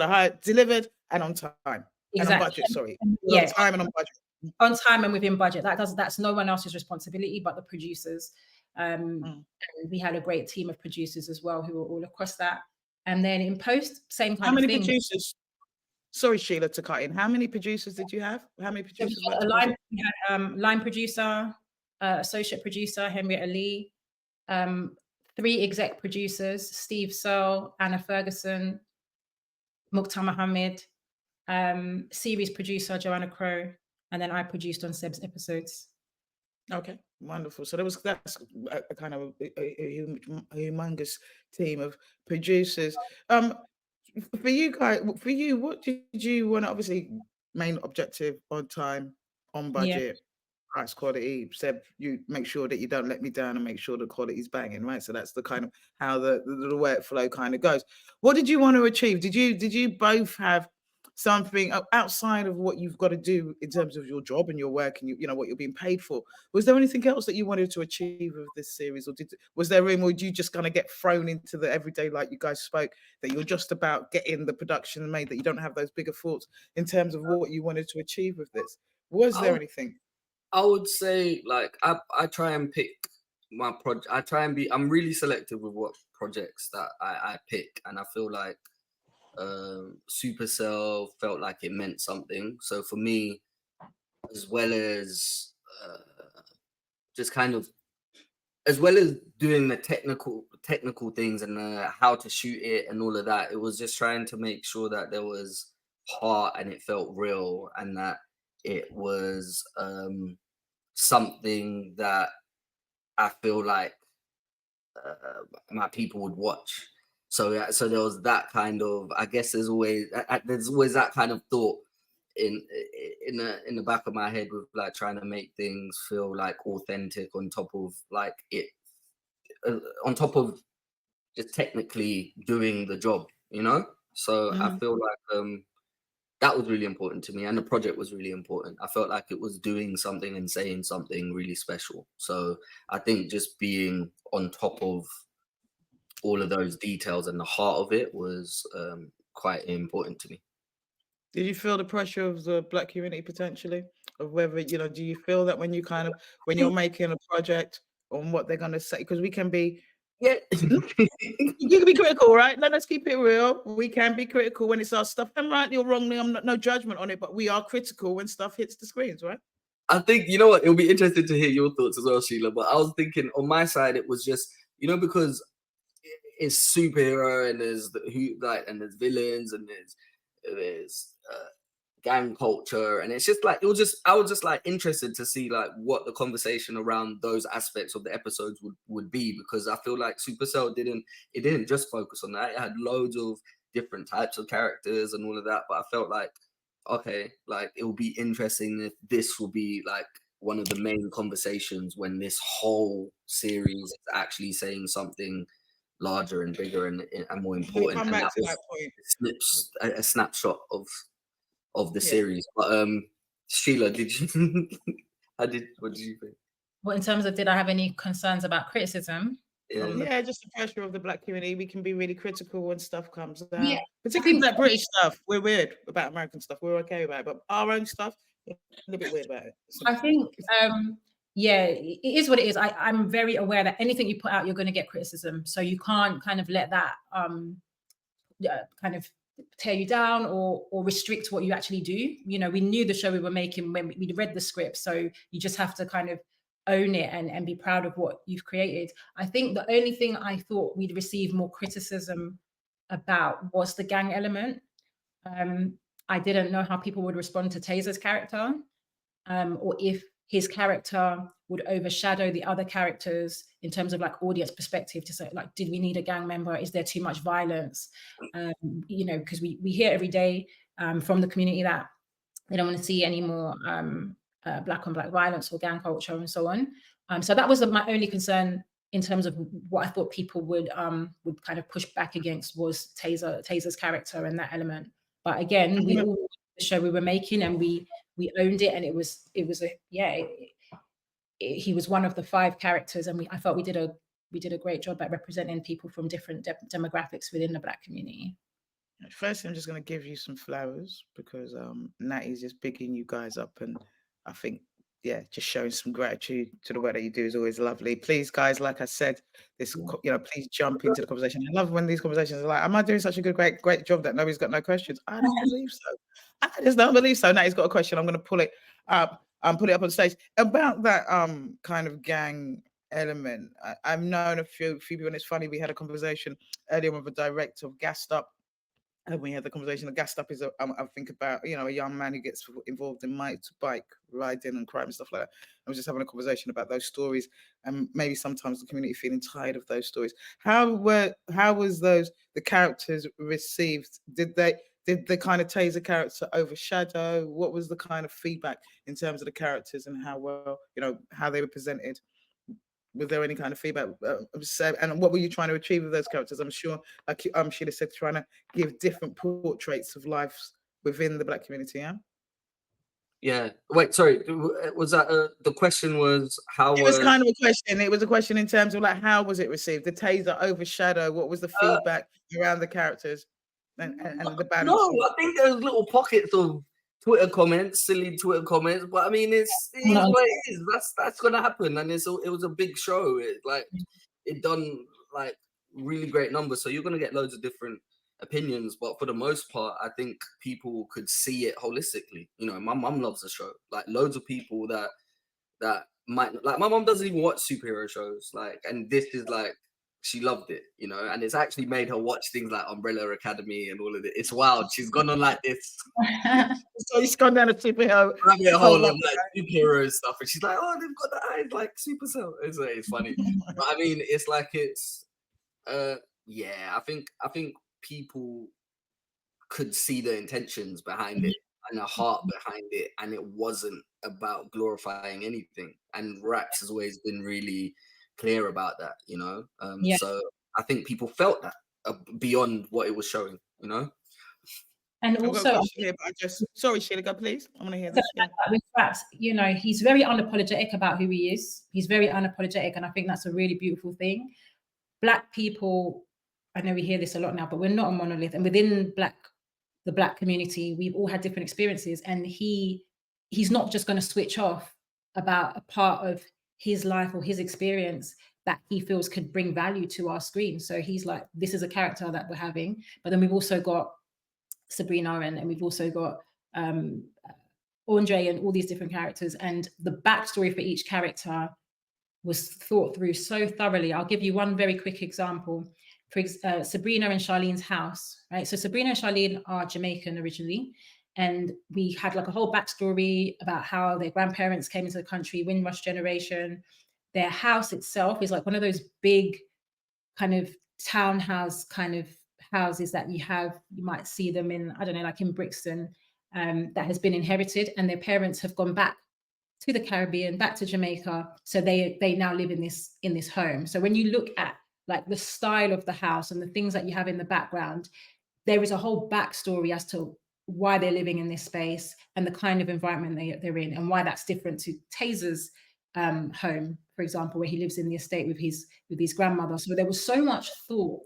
and on time. Exactly. And on budget, sorry. Yeah. On time and on budget. On time and within budget. That's no one else's responsibility but the producers. And we had a great team of producers as well who were all across that. And then in post, same kind of thing. How many producers? Sorry, Sheila, to cut in. How many producers did you have? How many producers? We had line producer, associate producer, Henrietta Lee, 3 exec producers, Steve Searle, Anna Ferguson, Mukhtar Mohammed, series producer, Joanna Crow, and then I produced on Seb's episodes. Okay, wonderful. So that's a kind of a humongous team of producers. For you guys, what did you want? Obviously, main objective: on time, on budget, price, quality. Seb, you make sure that you don't let me down and make sure the quality's banging, right? So that's the kind of how the workflow kind of goes. What did you want to achieve? Did you both have something outside of what you've got to do in terms of your job and your work and you know what you're being paid for? Was there anything else that you wanted to achieve with this series, or was there room, or did you just kind of get thrown into the everyday, like you guys spoke, that you're just about getting the production made, that you don't have those bigger thoughts in terms of what you wanted to achieve with this? Was there anything? I would say, like, I try and pick my project. I'm really selective with what projects that I pick, and I feel like Supacell felt like it meant something. So for me, as well as just kind of, as well as doing the technical things and how to shoot it and all of that, it was just trying to make sure that there was heart and it felt real, and that it was something that I feel like my people would watch. So there was that kind of, I guess there's always that kind of thought in the back of my head with like trying to make things feel like authentic on top of like it, on top of just technically doing the job, you know? So I feel like that was really important to me, and the project was really important. I felt like it was doing something and saying something really special. So I think just being on top of all of those details and the heart of it was quite important to me. Did you feel the pressure of the Black community potentially, of whether, do you feel that when you're making a project on what they're going to say, because we can be Yeah. You can be critical, right? Let's keep it real. We can be critical when it's our stuff, and rightly or wrongly, I'm not no judgment on it, but we are critical when stuff hits the screens, right? I think, you know what, it'll be interesting to hear your thoughts as well, Sheila. But I was thinking on my side, it was just, you know, because it's superhero and there's and there's villains and there's gang culture, and it's just like I was just like interested to see like what the conversation around those aspects of the episodes would be, because I feel like Supercell didn't just focus on that. It had loads of different types of characters and all of that, but I felt like, okay, like it will be interesting if this will be like one of the main conversations when this whole series is actually saying something larger and bigger and more important. Come and back that to was that point. a snapshot of the series. But Sheila, what did you think? Well, in terms of, did I have any concerns about criticism? Yeah, just the pressure of the Black community. We can be really critical when stuff comes out. Yeah, Particularly Black British stuff. We're weird about American stuff. We're okay about it. But our own stuff, a little bit weird about it. I think, yeah, it is what it is. I'm very aware that anything you put out, you're going to get criticism. So you can't kind of let that kind of tear you down or restrict what you actually do. You know, we knew the show we were making when we read the script. So you just have to kind of own it and be proud of what you've created. I think the only thing I thought we'd receive more criticism about was the gang element. I didn't know how people would respond to Taser's character, or if his character would overshadow the other characters in terms of like audience perspective, to say like, did we need a gang member? Is there too much violence? You know, because we hear every day from the community that they don't want to see any more black on black violence or gang culture and so on. So that was my only concern in terms of what I thought people would kind of push back against, was Taser's character and that element. But again, we all knew the show we were making, and we owned it, and it was he was one of the 5 characters, and I felt we did a great job at representing people from different demographics within the Black community. Firstly, I'm just going to give you some flowers because Natty's just picking you guys up, and I think, yeah, just showing some gratitude to the work that you do is always lovely. Please, guys, like I said, this, you know, please jump into the conversation. I love when these conversations are like, am I doing such a great job that nobody's got no questions? I don't believe so. I just don't believe so. Natty's got a question. I'm going to pull it up on stage about that kind of gang element. I've known a few people, and it's funny, we had a conversation earlier with a director of Gassed Up. And we had the conversation of Gassed Up is, I think about, you know, a young man who gets involved in motorbike riding and crime and stuff like that. I was just having a conversation about those stories, and maybe sometimes the community feeling tired of those stories. How was the characters received? Did the kind of Taser character overshadow? What was the kind of feedback in terms of the characters and how well, you know, how they were presented? Was there any kind of feedback? And what were you trying to achieve with those characters? I'm sure, like Sheila said, trying to give different portraits of lives within the Black community. Yeah. Yeah. Wait, sorry. Was that the question? Was how? It was kind of a question. It was a question in terms of like, how was it received? The Taser overshadow. What was the feedback around the characters and the balance? No, I think there was little pockets of Twitter comments, silly Twitter comments, but I mean, it is what it is. That's gonna happen, and it was a big show. It done like really great numbers, so you're gonna get loads of different opinions. But for the most part, I think people could see it holistically. You know, my mum loves the show. Like loads of people that might like. My mum doesn't even watch superhero shows. Like, and this is like. She loved it, you know, and it's actually made her watch things like Umbrella Academy and all of it. It's wild. She's gone on like this. So she's gone down a superhero. A whole of like superhero stuff, and she's like, "Oh, they've got the eyes like Supercell." It's funny, but I mean, it's like yeah. I think people could see the intentions behind it and the heart behind it, and it wasn't about glorifying anything. And Rax has always been really clear about that, you know. So I think people felt that beyond what it was showing, you know. And also, sorry, Sheila, go please. I want to hear this. With Rax, you know, he's very unapologetic about who he is. He's very unapologetic, and I think that's a really beautiful thing. Black people, I know we hear this a lot now, but we're not a monolith, and within the Black community, we've all had different experiences, and he's not just going to switch off about a part of his life or his experience that he feels could bring value to our screen. So he's like, this is a character that we're having. But then we've also got Sabrina and we've also got Andre and all these different characters. And the backstory for each character was thought through so thoroughly. I'll give you one very quick example. For Sabrina and Charlene's house, right? So Sabrina and Charlene are Jamaican originally. And we had like a whole backstory about how their grandparents came into the country, Windrush generation. Their house itself is like one of those big kind of townhouse kind of houses that you might see them in, I don't know, like in Brixton, that has been inherited, and their parents have gone back to the Caribbean, back to Jamaica. So they now live in this home. So when you look at like the style of the house and the things that you have in the background, there is a whole backstory as to why they're living in this space and the kind of environment they're in, and why that's different to Taser's home, for example, where he lives in the estate with his grandmother. So there was so much thought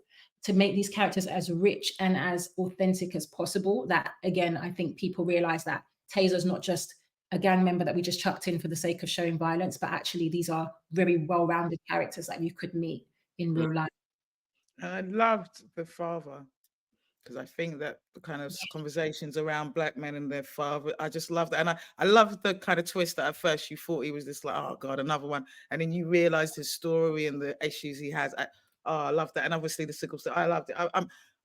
to make these characters as rich and as authentic as possible, that again, I think people realize that Taser's not just a gang member that we just chucked in for the sake of showing violence, but actually these are very well-rounded characters that you could meet in real life. And I loved the father, because I think that the kind of conversations around black men and their father, I just love that. And I love the kind of twist that at first you thought he was this like, oh God, another one. And then you realized his story and the issues he has. I love that. And obviously the sickle cell, I loved it.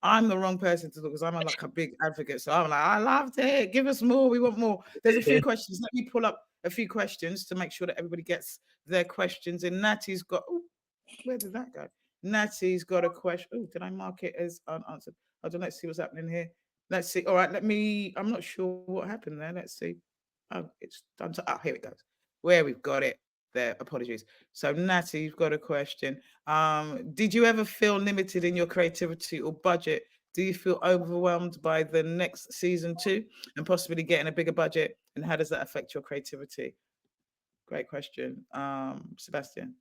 I'm the wrong person to look, because I'm like a big advocate. So I'm like, I loved it. Give us more. We want more. There's a few questions. Let me pull up a few questions to make sure that everybody gets their questions. And Natty's got, where did that go? Natty's got a question. Oh, did I mark it as unanswered? Let's see what's happening here. Let's see. All right, I'm not sure what happened there. Let's see. Oh, it's done. Here it goes. Where we've got it there. Apologies. So Natty, you've got a question. Did you ever feel limited in your creativity or budget? Do you feel overwhelmed by the next season 2 and possibly getting a bigger budget? And how does that affect your creativity? Great question. Sebastian.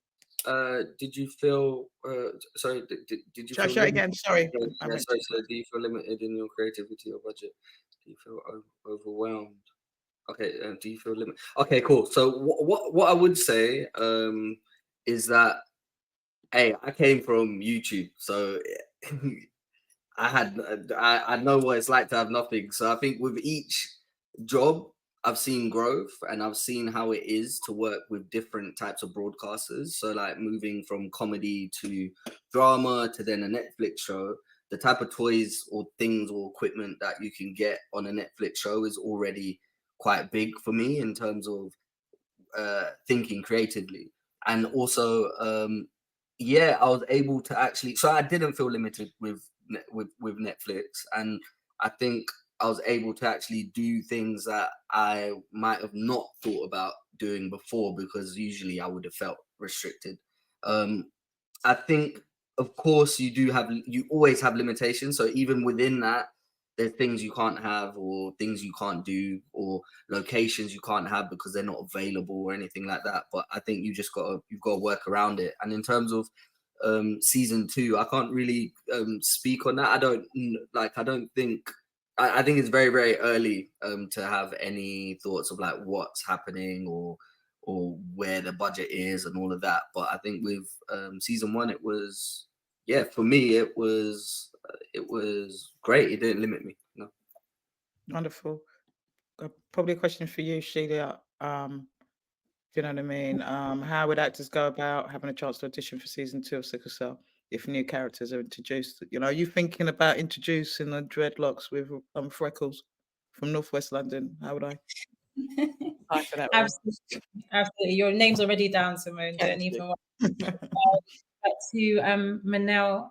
Did you feel sorry, did you Try feel again? Sorry. So do you feel limited in your creativity or budget? Do you feel overwhelmed? Okay, do you feel limited? Okay, cool. So what I would say is that, hey, I came from YouTube, so I know what it's like to have nothing. So I think with each job, I've seen growth, and I've seen how it is to work with different types of broadcasters. So like moving from comedy to drama to then a Netflix show, the type of toys or things or equipment that you can get on a Netflix show is already quite big for me in terms of thinking creatively. And also, I was able to actually, so I didn't feel limited with Netflix, and I think I was able to actually do things that I might have not thought about doing before, because usually I would have felt restricted. I think, of course, you always have limitations. So even within that, there's things you can't have, or things you can't do, or locations you can't have because they're not available or anything like that. But I think you've got to work around it. And in terms of season 2, I can't really speak on that. I think it's very, very early to have any thoughts of like what's happening or where the budget is and all of that. But I think with season 1, it was, for me, it was great. It didn't limit me. No. Wonderful. Probably a question for you, Sheila. If you know what I mean. How would actors go about having a chance to audition for season 2 of Sickle Cell if new characters are introduced? Are you thinking about introducing the dreadlocks with freckles from Northwest London? How would I? Absolutely. Your name's already down, Simone. Don't even worry. Back to Manel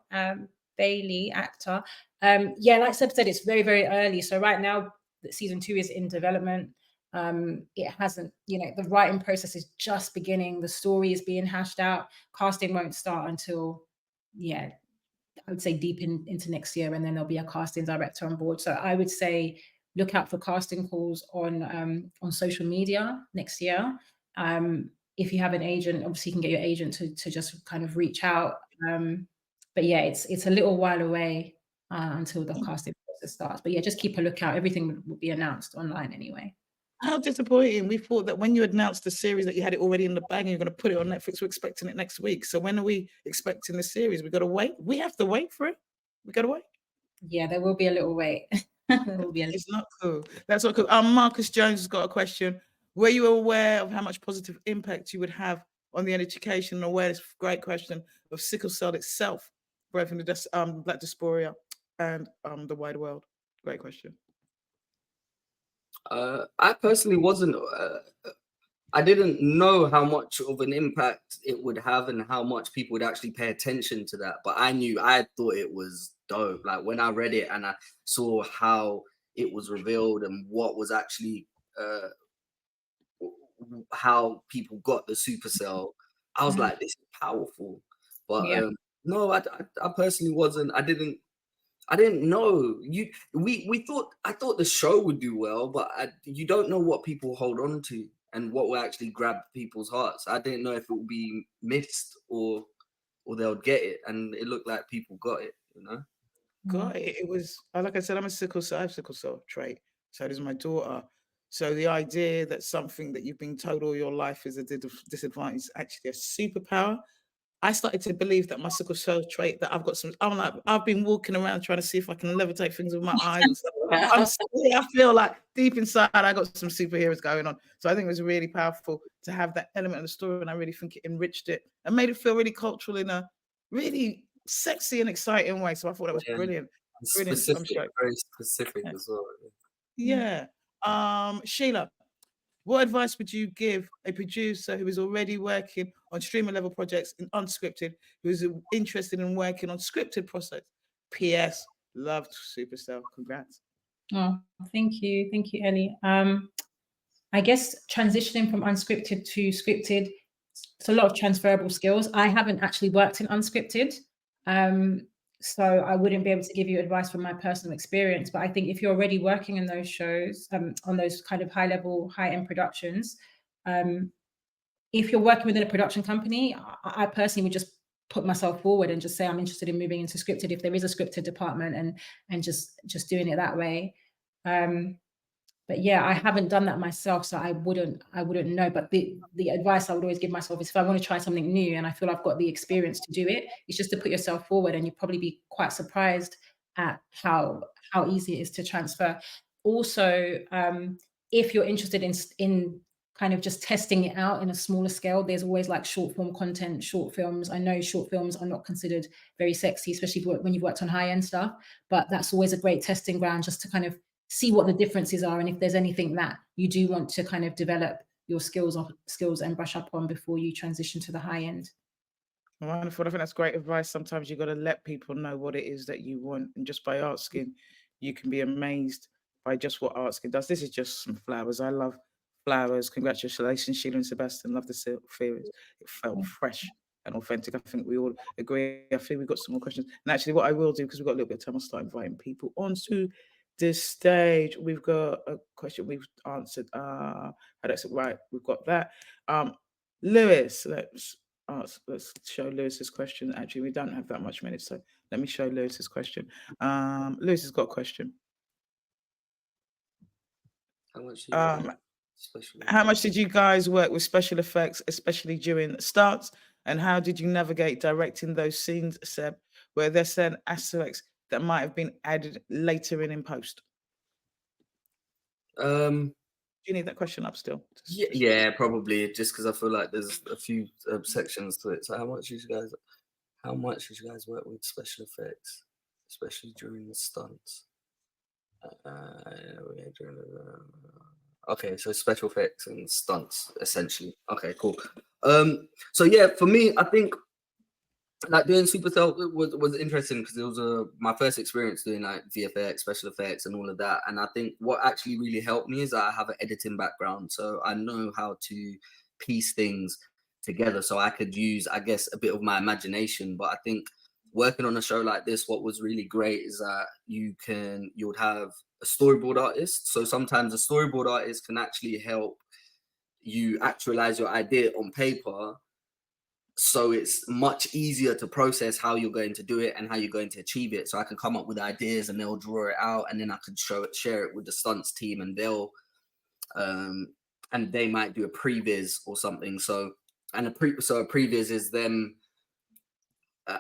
Bailey, actor. Like Seb said, it's very, very early. So right now, season 2 is in development. It hasn't, the writing process is just beginning. The story is being hashed out. Casting won't start until, I would say deep into next year, and then there'll be a casting director on board. So I would say look out for casting calls on social media next year. If you have an agent, obviously you can get your agent to just kind of reach out. But it's a little while away until the casting process starts. But just keep a lookout. Everything will be announced online anyway. How disappointing. We thought that when you announced the series that you had it already in the bag and you're going to put it on Netflix. We're expecting it next week. So when are we expecting the series? We got to wait. We have to wait for it. We got to wait. Yeah, there will be a little wait. There will be a little. It's not cool. That's not cool. Marcus Jones has got a question. Were you aware of how much positive impact you would have on the education and awareness? Great question of sickle cell itself, both in the Black diaspora and the wider world. Great question. I personally wasn't. I didn't know how much of an impact it would have and how much people would actually pay attention to that. But I thought it was dope. Like when I read it and I saw how it was revealed and what was actually how people got the supercell, I was like, this is powerful. But no, I personally wasn't. I didn't know. I thought the show would do well, but you don't know what people hold on to and what will actually grab people's hearts. I didn't know if it would be missed or they'll get it, and it looked like people got it. Got it. It was like I said, I have sickle cell trait. So does my daughter. So the idea that something that you've been told all your life is a disadvantage is actually a superpower. I started to believe that my sickle cell trait, that I've got some, I'm like, I've been walking around trying to see if I can levitate things with my eyes and stuff. I feel like deep inside, I got some superheroes going on. So I think it was really powerful to have that element of the story. And I really think it enriched it and made it feel really cultural in a really sexy and exciting way. So I thought that was brilliant. Brilliant. Specific, very specific as well. Yeah. Sheila, what advice would you give a producer who is already working on streamer level projects in unscripted, who is interested in working on scripted projects? P.S. Loved Supercell. Congrats. Oh, thank you, Ellie. I guess transitioning from unscripted to scripted, it's a lot of transferable skills. I haven't actually worked in unscripted, so I wouldn't be able to give you advice from my personal experience. But I think if you're already working in those shows, on those kind of high-level, high-end productions, if you're working within a production company, I personally would just put myself forward and just say I'm interested in moving into scripted if there is a scripted department, and just doing it that way. But yeah, I haven't done that myself, so I wouldn't know. But the advice I would always give myself is if I want to try something new and I feel I've got the experience to do it, it's just to put yourself forward, and you'd probably be quite surprised at how easy it is to transfer. Also, if you're interested in kind of just testing it out in a smaller scale, there's always like short form content, short films. I know short films are not considered very sexy, especially when you've worked on high end stuff, but that's always a great testing ground just to kind of see what the differences are, and if there's anything that you do want to kind of develop your skills and brush up on before you transition to the high end. Wonderful. I think that's great advice. Sometimes you got to let people know what it is that you want, and just by asking, you can be amazed by just what asking does. This is just some flowers. I love flowers. Congratulations, Sheila and Sebastian. Love the series. It felt fresh and authentic. I think we all agree. I think we've got some more questions. And actually, what I will do, because we've got a little bit of time, I'll start inviting people onto this stage. We've got a question we've answered. Right, we've got that. Lewis, let's show Lewis's question. Actually, we don't have that much minutes, so let me show Lewis's question. Lewis has got a question. How much did you guys work with special effects, especially during the starts? And how did you navigate directing those scenes, Seb, where there's certain aspects that might have been added later in post? Do you need that question up still? Yeah, probably, just because I feel like there's a few sections to it. So how much did you guys work with special effects, especially during the stunts? Okay, so special effects and stunts, essentially. Okay, cool. So yeah, for me, I think like doing Supercell was interesting because it was my first experience doing like VFX, special effects, and all of that. And I think what actually really helped me is that I have an editing background, so I know how to piece things together. So I could use, I guess, a bit of my imagination. But I think working on a show like this, what was really great is that you would have a storyboard artist. So sometimes a storyboard artist can actually help you actualize your idea on paper. So it's much easier to process how you're going to do it and how you're going to achieve it. So I can come up with ideas and they'll draw it out, and then I could share it with the stunts team, and they'll and they might do a previs or something. So a previs is them,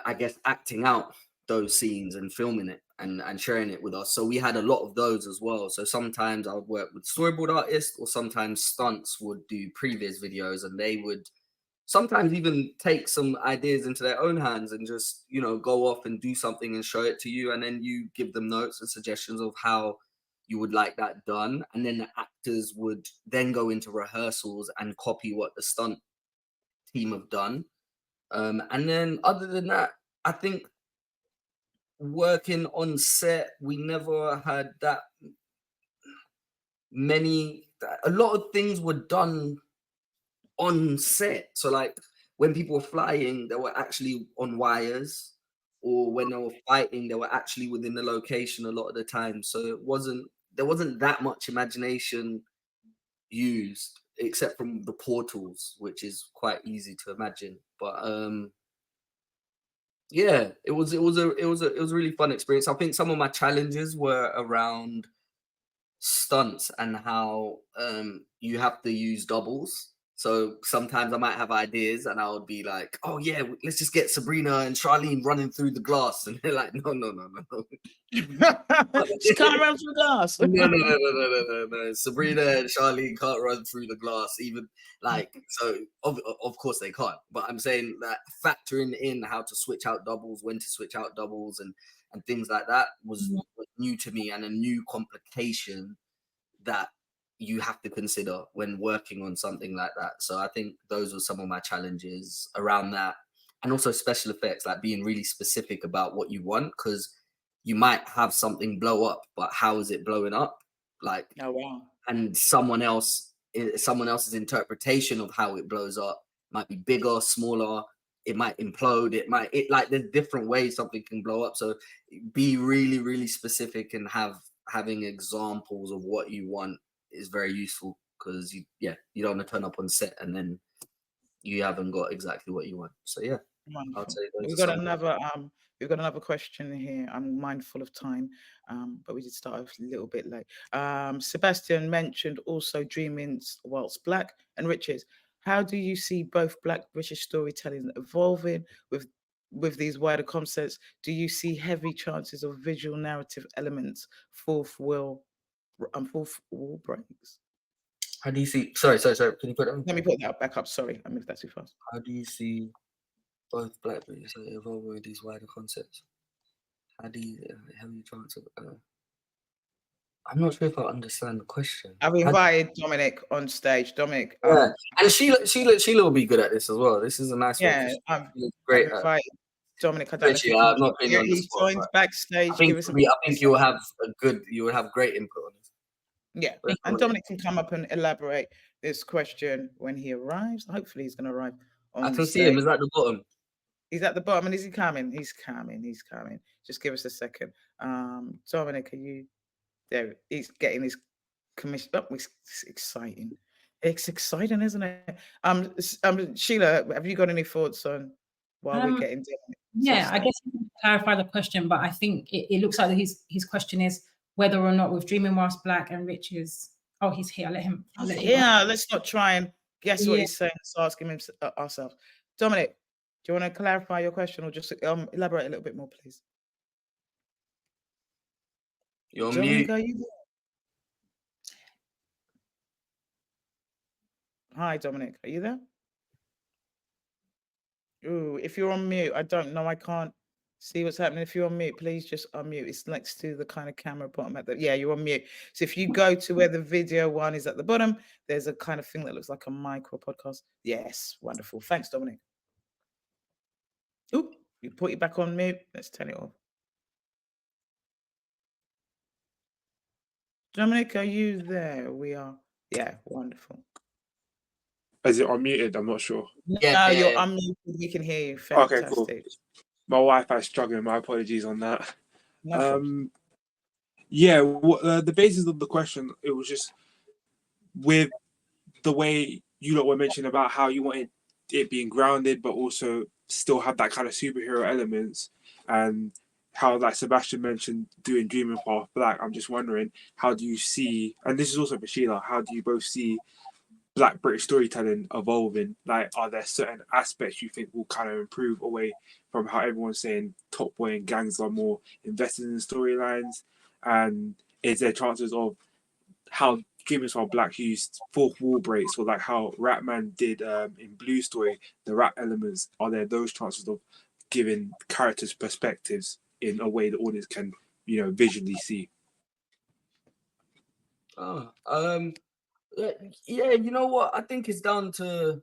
I guess, acting out those scenes and filming it and sharing it with us. So we had a lot of those as well. So sometimes I would work with storyboard artists, or sometimes stunts would do previs videos, and they would sometimes even take some ideas into their own hands and just, you know, go off and do something and show it to you, and then you give them notes and suggestions of how you would like that done, and then the actors would then go into rehearsals and copy what the stunt team have done. And then other than that, I think working on set, we never had that many. A lot of things were done on set. So like when people were flying, they were actually on wires, or when they were fighting, they were actually within the location a lot of the time. So there wasn't that much imagination used, except from the portals, which is quite easy to imagine. But yeah, it was a really fun experience. I think some of my challenges were around stunts and how you have to use doubles. So sometimes I might have ideas and I would be like, oh yeah, let's just get Sabrina and Charlene running through the glass. And they're like, no. She can't run through glass. No. Sabrina and Charlene can't run through the glass. Even like, so of course they can't. But I'm saying that factoring in how to switch out doubles, when to switch out doubles, and things like that was new to me, and a new complication that you have to consider when working on something like that. So I think those were some of my challenges around that. And also special effects, like being really specific about what you want, because you might have something blow up, but how is it blowing up? Like, oh wow. And someone else's interpretation of how it blows up might be bigger, smaller. It might implode. Like there's different ways something can blow up. So be really, really specific, and having examples of what you want is very useful, because you don't want to turn up on set and then you haven't got exactly what you want. So yeah, wonderful. I'd say We've got another question here. I'm mindful of time, but we did start off a little bit late. Sebastian mentioned also dreaming whilst black and riches. How do you see both black British storytelling evolving with these wider concepts? Do you see heavy chances of visual narrative elements, fourth wall breaks? How do you see? Sorry. Can you put it on? Let me put that back up. Sorry, I moved that too fast. How do you see both black British evolving with these wider concepts? How do you chance of? I'm not sure if I understand the question. I've invited Dominic on stage. Dominic, yeah, and Sheila will be good at this as well. This is a nice one. I've great. Invited Dominic. I don't Richie, I'm not putting you on the he spot, joins backstage. I think you will have great input on this. Yeah, and Dominic can come up and elaborate this question when he arrives. Hopefully, he's going to arrive on I can stage. see him. He's at the bottom. He's at the bottom, and is he coming? He's coming. Just give us a second. Dominic, are you there? He's getting his commission. Oh, it's exciting. It's exciting, isn't it? Sheila, have you got any thoughts on while we're getting Dominic? Yeah, I guess you can clarify the question, but I think it looks like his question is whether or not with Dreaming Whilst Black and Riches. Oh, he's here. I'll let him. Let's not try and guess what he's saying. Let's ask him ourselves. Dominic, do you want to clarify your question, or just elaborate a little bit more, please? You're on mute. Hi, Dominic. Are you there? Ooh, if you're on mute, I don't know. I can't see what's happening. If you're on mute, please just unmute. It's next to the kind of camera bottom at the. Yeah, you're on mute. So if you go to where the video one is at the bottom, there's a kind of thing that looks like a mic or podcast. Yes, wonderful. Thanks, Dominic. Ooh, you put it back on mute. Let's turn it off. Dominic, are you there? We are. Yeah, wonderful. Is it unmuted? I'm not sure. Yeah, you're unmuted. We can hear you. Fantastic. Okay, cool. My Wi-Fi is struggling. My apologies on that. Yeah, the basis of the question, it was just with the way you lot were mentioning about how you wanted it being grounded, but also still have that kind of superhero elements, and how, like Sebastian mentioned, doing Dreaming Path Black, I'm just wondering, how do you see, and this is also for Sheila, how do you both see Black British storytelling evolving? Like, are there certain aspects you think will kind of improve away from how everyone's saying Top Boy and gangs are more invested in storylines? And is there chances of how Dreaming Path Black used fourth wall breaks, or like how Ratman did in Blue Story, the rap elements, are there those chances of giving characters perspectives in a way the audience can, visually see? Yeah, you know what? I think it's down to,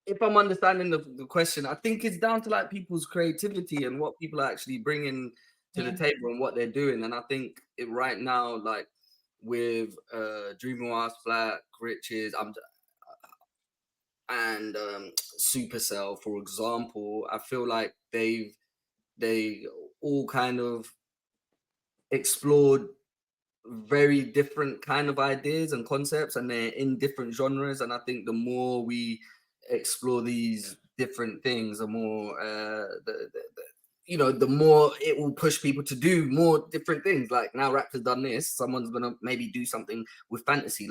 if I'm understanding the question, I think it's down to like people's creativity and what people are actually bringing to the table and what they're doing. And I think right now, like with Dreaming Path Black, Riches, and Supercell, for example, I feel like they all kind of explored very different kind of ideas and concepts, and they're in different genres. And I think the more we explore these different things, the more the more it will push people to do more different things. Like now rap has done this, someone's gonna maybe do something with fantasy,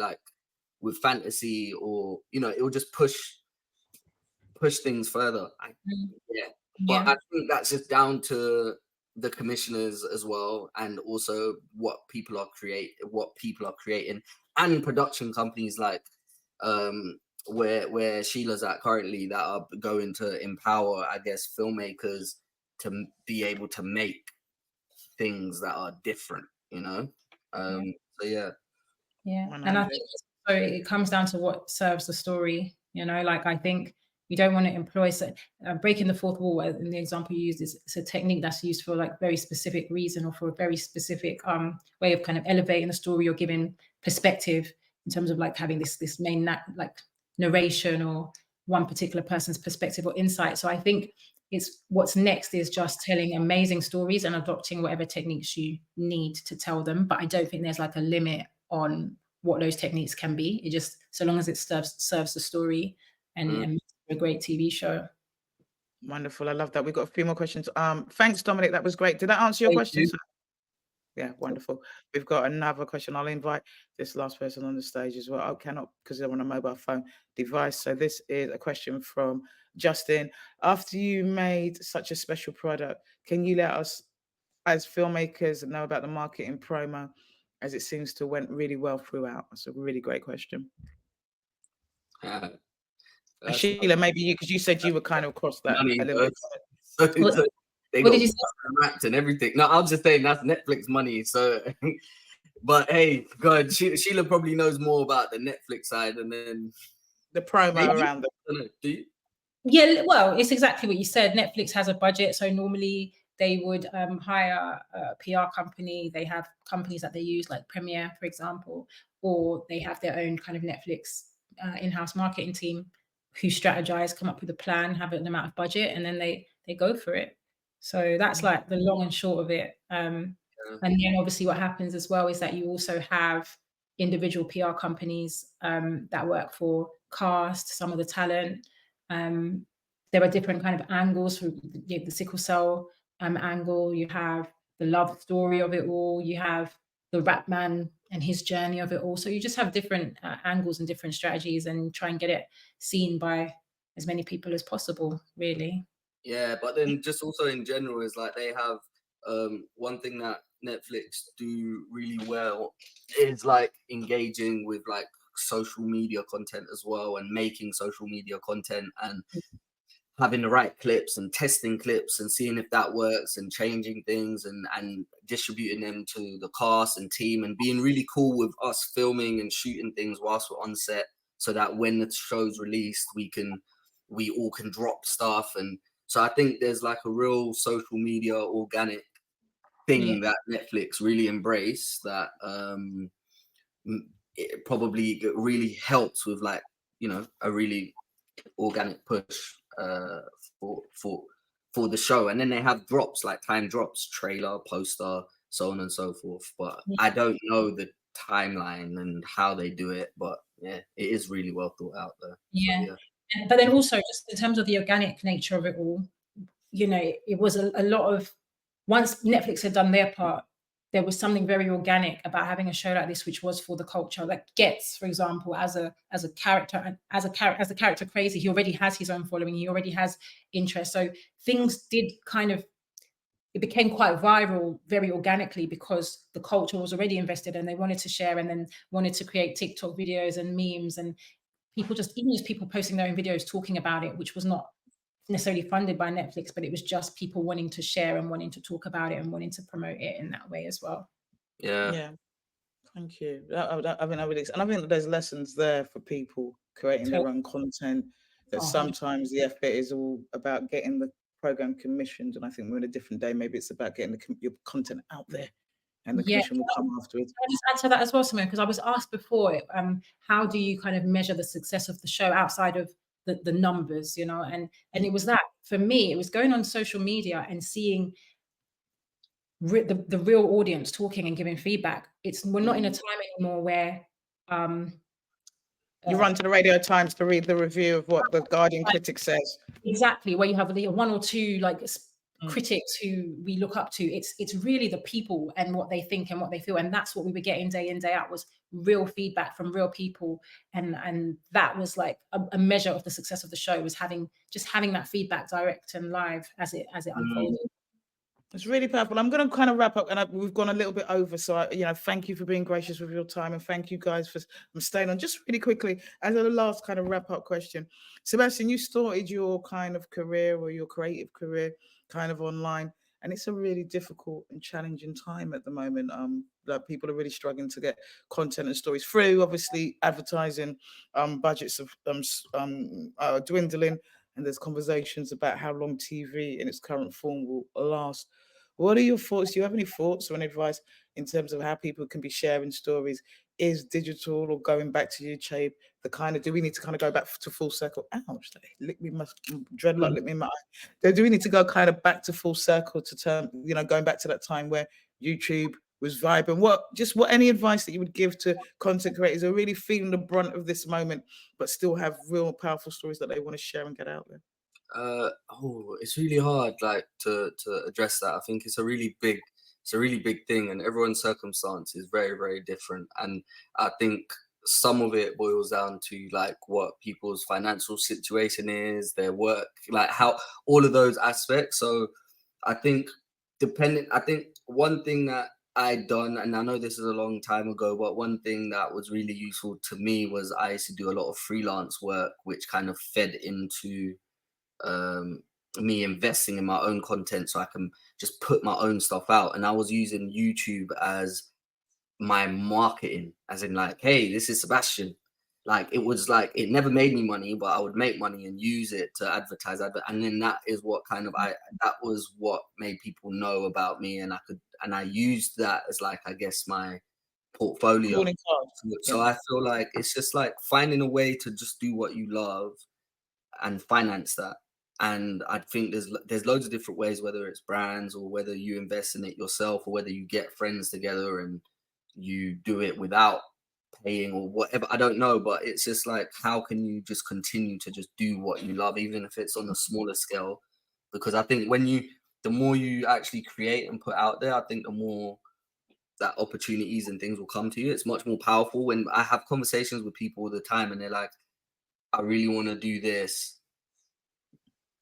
or it will just push things further. But I think that's just down to the commissioners as well, and also what people are creating, and production companies like where Sheila's at currently, that are going to empower, I guess, filmmakers to be able to make things that are different, so yeah. And I think so it comes down to what serves the story, like I think you don't want to employ breaking the fourth wall, in the example you used, is it's a technique that's used for like very specific reason, or for a very specific way of kind of elevating the story or giving perspective, in terms of like having this main like narration or one particular person's perspective or insight. So I think what's next is just telling amazing stories and adopting whatever techniques you need to tell them. But I don't think there's like a limit on what those techniques can be. It just, so long as it serves the story and a great TV show. Wonderful. I love that. We've got a few more questions. Thanks, Dominic. That was great. Did that answer your questions? Yeah, wonderful. We've got another question. I'll invite this last person on the stage as well. I cannot, because they're on a mobile phone device. So this is a question from Justin. After you made such a special product, can you let us, as filmmakers, know about the marketing promo, as it seems to went really well throughout? That's a really great question. Sheila, maybe you, because you said you were kind of across that a little bit. They got wrapped and everything. No, I was just saying that's Netflix money. So, but hey, God, Sheila probably knows more about the Netflix side, and then the promo around it. Do you? Yeah, well, it's exactly what you said. Netflix has a budget, so normally they would hire a PR company. They have companies that they use, like Premiere, for example, or they have their own kind of Netflix in-house marketing team who strategize, come up with a plan, have an amount of budget, and then they go for it. So that's like the long and short of it. And then obviously what happens as well is that you also have individual PR companies that work for cast, some of the talent. There are different kind of angles from the sickle cell angle. You have the love story of it all. You have the rap man and his journey of it all. So you just have different angles and different strategies, and try and get it seen by as many people as possible, really. Yeah, but then just also in general is like they have one thing that Netflix do really well is like engaging with like social media content as well, and making social media content, and having the right clips and testing clips and seeing if that works, and changing things and distributing them to the cast and team, and being really cool with us filming and shooting things whilst we're on set, so that when the show's released, we all can drop stuff. And so I think there's like a real social media organic thing that Netflix really embrace, that it probably really helps with like, a really organic push for the show. And then they have drops, like time drops, trailer, poster, so on and so forth. But I don't know the timeline and how they do it, but yeah, it is really well thought out there. Yeah. But then also just in terms of the organic nature of it all, it was a lot of once Netflix had done their part, there was something very organic about having a show like this, which was for the culture. Like Getz, for example, as a character, as the character Crazy, he already has his own following. He already has interest. So things did kind of, it became quite viral very organically because the culture was already invested and they wanted to share and then wanted to create TikTok videos and memes and people just, even just people posting their own videos talking about it, which was not necessarily funded by Netflix, but it was just people wanting to share and wanting to talk about it and wanting to promote it in that way as well. Yeah. Thank you. I think and I think that there's lessons there for people creating their own content. That sometimes the effort is all about getting the program commissioned, and I think we're in a different day. Maybe it's about getting your content out there, and the commission will come afterwards. Can I just add to that as well, Simone? Because I was asked before, how do you kind of measure the success of the show outside of the numbers, you know? And it was that for me, it was going on social media and seeing the real audience talking and giving feedback. We're not in a time anymore where you run to the Radio Times to read the review of what the Guardian critic says. Exactly, where you have one or two like critics who we look up to. It's really the people and what they think and what they feel, and that's what we were getting day in, day out, was real feedback from real people, and that was like a measure of the success of the show, was having that feedback direct and live as it unfolded. It's really powerful. I'm going to kind of wrap up, and we've gone a little bit over. So, thank you for being gracious with your time, and thank you guys for staying on. Just really quickly, as a last kind of wrap up question, Sebastian, you started your kind of career or your creative career kind of online, and it's a really difficult and challenging time at the moment. That people are really struggling to get content and stories through. Obviously, advertising budgets are dwindling, and there's conversations about how long TV in its current form will last. What are your thoughts? Do you have any thoughts or any advice in terms of how people can be sharing stories? Is digital or going back to YouTube do we need to kind of go back to full circle? Ouch, lick me my dreadlock, lick me in my eye. Do we need to go kind of back to full circle to turn, going back to that time where YouTube was vibrant? What any advice that you would give to content creators who are really feeling the brunt of this moment, but still have real powerful stories that they want to share and get out there? It's really hard, like to address that. I think it's a really big thing, and everyone's circumstance is very, very different. And I think some of it boils down to like what people's financial situation is, their work, like how all of those aspects. So I think one thing that I'd done, and I know this is a long time ago, but one thing that was really useful to me was I used to do a lot of freelance work, which kind of fed into me investing in my own content so I can just put my own stuff out. And I was using YouTube as my marketing, as in like, hey, this is Sebastian. Like, it was like, it never made me money, but I would make money and use it to advertise. And then that is what kind of, that was what made people know about me. And I used that as like, I guess, my portfolio. So I feel like it's just like finding a way to just do what you love and finance that. And I think there's loads of different ways, whether it's brands or whether you invest in it yourself or whether you get friends together and you do it without paying or whatever. I don't know, but it's just like, how can you just continue to just do what you love, even if it's on a smaller scale? Because I think the more you actually create and put out there, I think the more that opportunities and things will come to you. It's much more powerful. When I have conversations with people all the time and they're like, I really want to do this,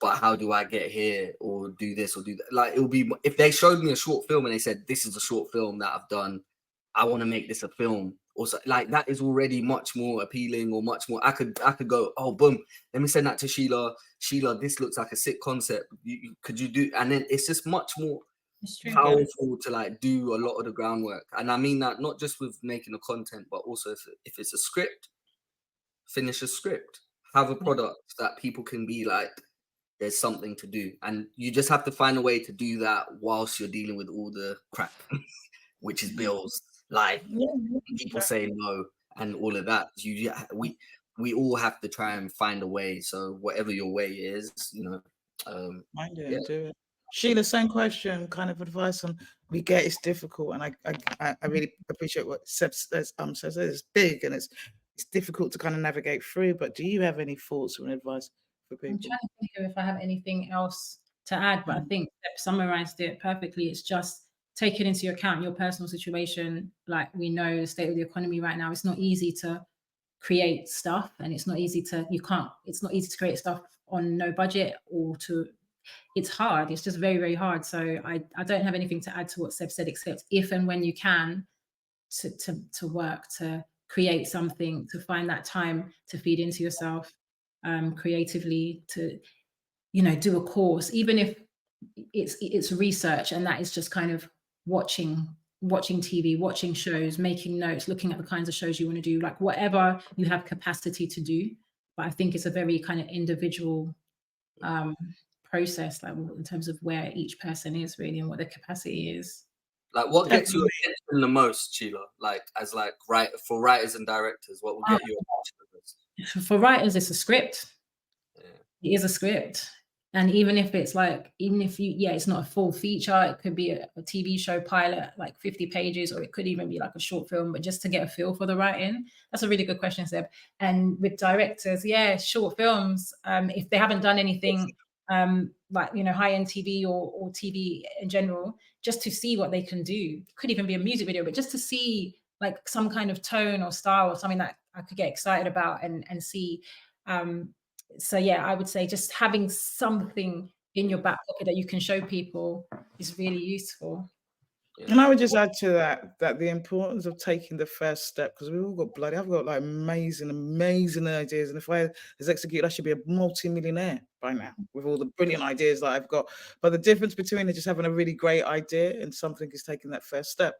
but how do I get here or do this or do that? Like, it would be, if they showed me a short film and they said, this is a short film that I've done, I want to make this a film. Also, like, that is already much more appealing, or much more, I could go, oh, boom, let me send that to Sheila. Sheila, this looks like a sick concept. Could you do? And then it's just much more powerful to like do a lot of the groundwork. And I mean that not just with making the content, but also if it's a script, finish a script, have a product that people can be like, there's something to do. And you just have to find a way to do that whilst you're dealing with all the crap, which is bills, life, people say no, and all of that. We all have to try and find a way. So whatever your way is, mind it and do it. Sheila, same question, kind of advice on, we get it's difficult, and I really appreciate what Seb says. It's big and it's difficult to kind of navigate through. But do you have any thoughts or advice for people? I'm trying to think of if I have anything else to add, but I think Seb summarized it perfectly. It's just taking into account your personal situation. Like, we know the state of the economy right now, it's not easy to create stuff, and it's not easy to create stuff on no budget, or it's hard. It's just very, very hard. So I don't have anything to add to what Seb said, except if and when you can, to work, to create something, to find that time to feed into yourself creatively, to, do a course, even if it's research, and that is just kind of watching TV, watching shows, making notes, looking at the kinds of shows you want to do, like whatever you have capacity to do. But I think it's a very kind of individual process, like in terms of where each person is really and what their capacity is. Like, what gets you attention the most, Sheila? Like, as like for writers and directors, what will get you attention the most? For writers, it's a script. Yeah. It is a script. And even if it's it's not a full feature, it could be a TV show pilot, like 50 pages, or it could even be like a short film, but just to get a feel for the writing. That's a really good question, Seb. And with directors, short films, if they haven't done anything high-end TV or TV in general, just to see what they can do. It could even be a music video, but just to see like some kind of tone or style or something that I could get excited about and see. So I would say just having something in your back pocket that you can show people is really useful. And I would just add to that the importance of taking the first step, because we've all got I've got like amazing ideas, and if I was executed, I should be a multi-millionaire by now with all the brilliant ideas that I've got. But the difference between just having a really great idea and something is taking that first step.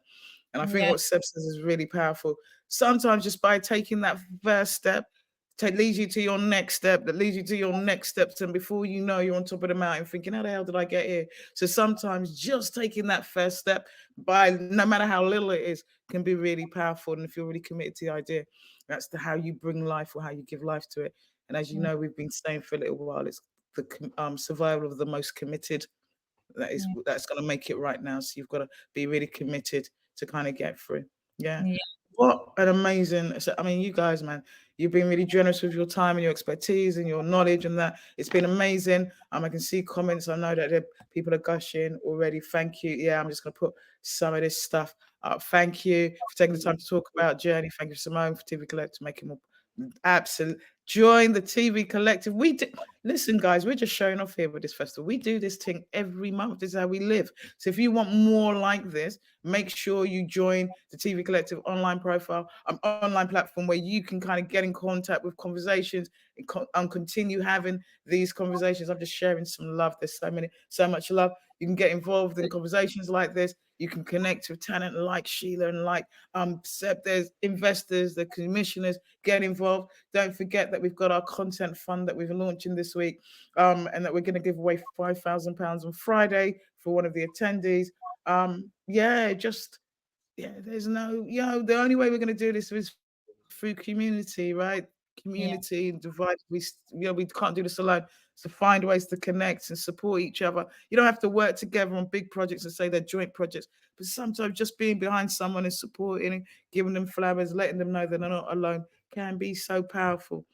And I think what Seb says is really powerful. Sometimes just by taking that first step, leads you to your next step, that leads you to your next steps, and before you know, you're on top of the mountain thinking, how the hell did I get here? So sometimes just taking that first step, no matter how little it is, can be really powerful. And if you're really committed to the idea, that's how you bring life, or how you give life to it. And as you know, we've been saying for a little while, it's the survival of the most committed that's going to make it right now. So you've got to be really committed to kind of get through. What an amazing, you guys, man, you've been really generous with your time and your expertise and your knowledge, and that it's been amazing. I can see comments. I know that people are gushing already. Thank you. I'm just going to put some of this stuff up. Thank you for taking the time to talk about Journey. Thank you, Simone, for TV Collective, making more. Absolutely. Join the TV Collective. Listen, guys, we're just showing off here with this festival. We do this thing every month. This is how we live. So if you want more like this, make sure you join the TV Collective online profile, online platform, where you can kind of get in contact with conversations and continue having these conversations. I'm just sharing some love. There's so much love. You can get involved in conversations like this. You can connect with talent like Sheila and like Seb. There's investors, the commissioners. Get involved. Don't forget that we've got our content fund that we're launching this week, and that we're going to give away £5,000 on Friday for one of the attendees. There's no, the only way we're going to do this is through community, right? Community and divide. We can't do this alone. So find ways to connect and support each other. You don't have to work together on big projects and say they're joint projects, but sometimes just being behind someone and supporting and giving them flowers, letting them know that they're not alone, can be so powerful.